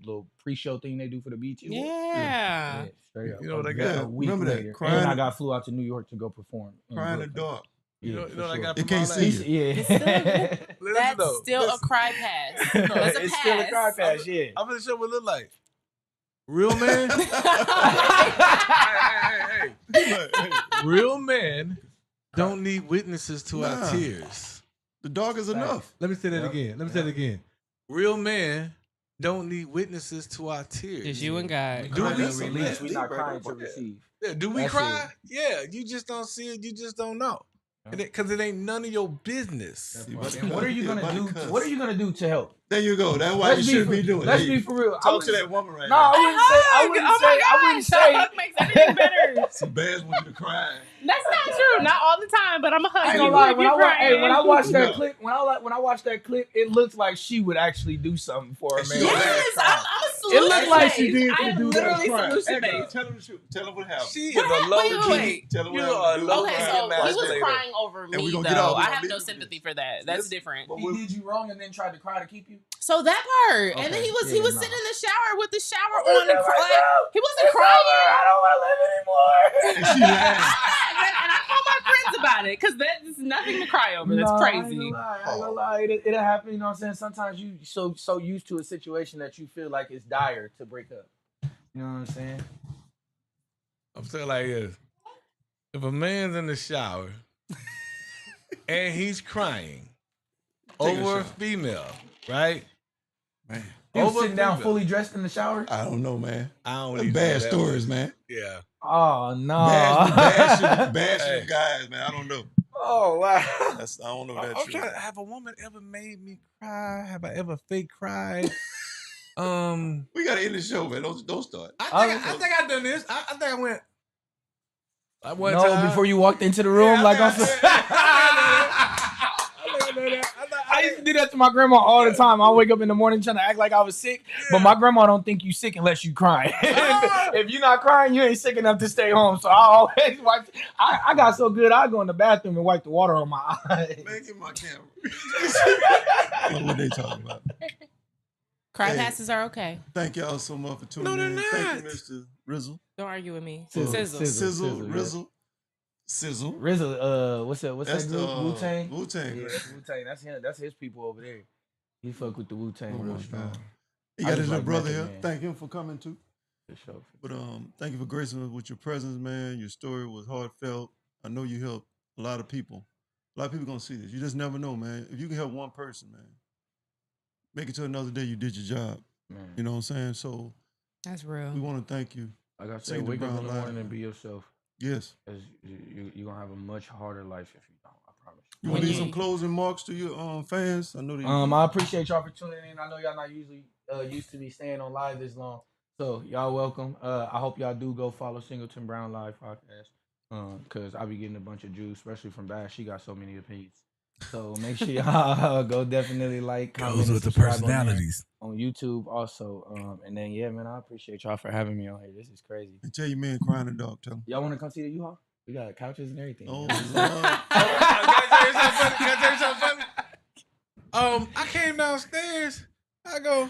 little pre-show thing they do for the BET Awards. Yeah. Straight up. You know what I got? A week Remember that? later. Crying- And I got flew out to New York to go perform. Crying in the dark. You know what I got It from can't all see that? you. Yeah. That's still a cry pass. That's a It's pass. still a cry pass, yeah. I'm gonna show what it look like. Real man. hey. Real men don't need witnesses to our tears. The dog is enough. Let me say that again. Real men don't need witnesses to our tears. It's you and God. Do we release? We not crying to receive. Yeah, do we That's cry? Yeah, you just don't see it. You just don't know. Because it ain't none of your business. And what are you gonna do? What are you gonna do to help? There you go. That's why you should be doing. Let's be for real. Talk to that woman right No, now. I wouldn't say. That makes everything better. Some bads want you to cry. That's not true. Not all the time, but I'm a hug. I ain't gonna lie. When I watched that clip, when I watched that clip, it looks like she would actually do something for her man. Yes, I'm a solution. It looked like she did. I am do literally that. solution Hey, based. tell him the truth. Tell him what happened. She is a low wait. Tell him You what are happened. low Okay, key so he was emasculator. crying over And me we gonna though. get out. We I gonna have leave no with sympathy this. for that. That's different. He did you wrong and then tried to cry to keep you. So that part, and then he was Yeah, sitting in the shower with the shower on, and myself. he wasn't crying. I don't want to live anymore. And she laughed. And I told my friends about it because that is nothing to cry over. That's crazy. I ain't gonna lie. It'll happen. You know what I'm saying? Sometimes you so used to a situation that you feel like it's dire to break up. You know what I'm saying? I'm saying like this. If a man's in the shower and he's crying over a female, right? Man, He was Over sitting down female. fully dressed in the shower. I don't know, man. I don't Them even bad know that stories, one. man. Yeah. Oh no! Bashing guys, man. I don't know. Oh wow! I don't know if I'm that's true. trying to have a woman ever made me cry? Have I ever fake cried? We gotta end the show, man. Don't start. I think I done this. I think I went. One No, time. before you walked into the room, like on some. I used to do that to my grandma all the time. I wake up in the morning trying to act like I was sick, but my grandma don't think you sick unless you crying. If you're not crying, you ain't sick enough to stay home. So I always wipe. I got so good, I go in the bathroom and wipe the water on my eyes. Man, get my camera. I don't know what they talking about. Cry passes are okay. Thank y'all so much for tuning in. Thank you, Mr. Rizzle. Don't argue with me. Sizzle. Sizzle, yeah. Rizzle. Sizzle. Rizzle, what's that? What's That's that the group? Wu-Tang. Wu-Tang. Yeah, Wu-Tang. That's him. That's his people over there. He fuck with the Wu-Tang Oh, real my strong. God. You I got just his little like brother Method here. Man. Thank him for coming too. For sure. But thank you for gracing us with your presence, man. Your story was heartfelt. I know you helped a lot of people. A lot of people gonna see this. You just never know, man. If you can help one person, man, make it to another day. You did your job. Man. You know what I'm saying? So That's real. we want to thank you. Like I said, Sing the wake up in Brown the Live, morning and man. be yourself. Yes. Cause you're gonna have a much harder life if you don't. I promise You you. want to leave you- some closing marks to your fans? I know that. I appreciate y'all for tuning in. I know y'all not usually used to be staying on live this long, so y'all welcome. I hope y'all do go follow Singleton Brown Live podcast, cause I be getting a bunch of juice, especially from Bash. She got so many opinions. So make sure y'all go definitely like, comment, Goes and with the subscribe personalities. on YouTube also. And then yeah, man, I appreciate y'all for having me on here. This is crazy. And tell your man crying the dog. Tell him. Y'all want to come see the U-Haul? We got couches and everything. Oh, man. Lord. Can I tell you something funny? I came downstairs. I go,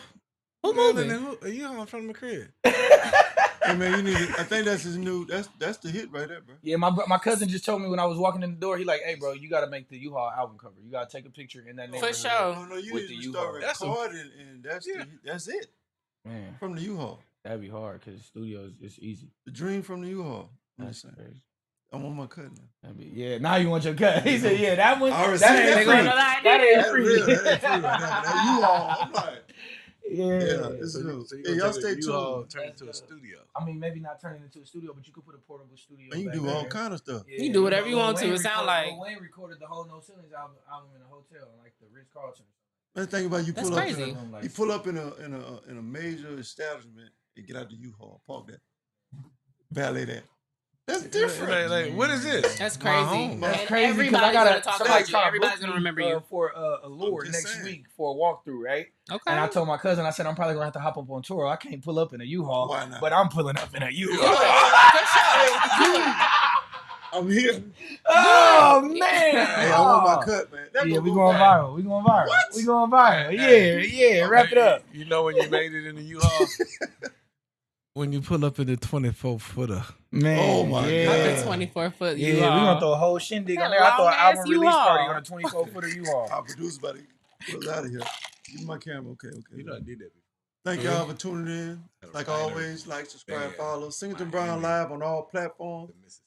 Who moving? You home from the crib. Hey man, you need to, I think that's his new. That's the hit right there, bro. Yeah, my cousin just told me when I was walking in the door. He like, hey, bro, you got to make the U-Haul album cover. You got to take a picture in that neighborhood. For sure. No, you With need the to start U-Haul. recording, and that's it. Man, From the U-Haul. that'd be hard because studios it's easy. The dream from the U-Haul. That's crazy. I want my cut now. Yeah, now you want your cut. He said, yeah, that one. I already That seen ain't that free. free. That ain't free. Real, that ain't free right now. That U-Haul, I'm like, Yeah. it's So new. you Hey, gonna y'all take stay a U-Haul, tuned. turn it into a studio. I mean, maybe not turn it into a studio, but you could put a portable studio. And you can back do all there. kind of stuff. Yeah, You can do whatever you Lil want to. Wayne It sound recorded- like Lil Wayne recorded the whole No Ceilings album in a hotel, like the Ritz Carlton. Let's think about you That's pull up. crazy. You pull up in a major establishment and get out the U-Haul, park that, valet that. That's different. Like, what is this? that's My crazy. home. That's And crazy because everybody's I got gonna talk about you. Everybody's gonna remember you. for a lure I'm just next saying. week for a walkthrough, right? Okay. And I told my cousin, I said I'm probably gonna have to hop up on tour. I can't pull up in a U-Haul, Why not? but I'm pulling up in a U-Haul. I'm here. Oh man! Hey, I want my cut, man. That Yeah, gonna we go going viral. viral. We going viral. What? We going viral. Yeah. Wrap it up. You know when you made it in the U-Haul? When you pull up in the 24-footer. Man. Oh, my yeah. The 24-foot Yeah, U-Haul. we gonna throw a whole shindig on That there. I throw an long-ass album release U-Haul. party on a 24-footer U-Haul. Our producer about to pull us out of here. Give me my camera. Okay. You know I did that before. Thank y'all for tuning in. Like always, like, subscribe, follow. Singleton Brown Live on all platforms.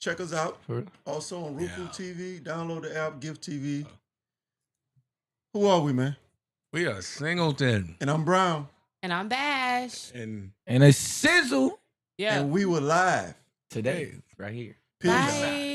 Check us out. Also on Roku TV. Download the app, Give TV. Who are we, man? We are Singleton. And I'm Brown. And I'm Bash. And And a sizzle Yeah. And we were live. today, right here. Peace. Bye.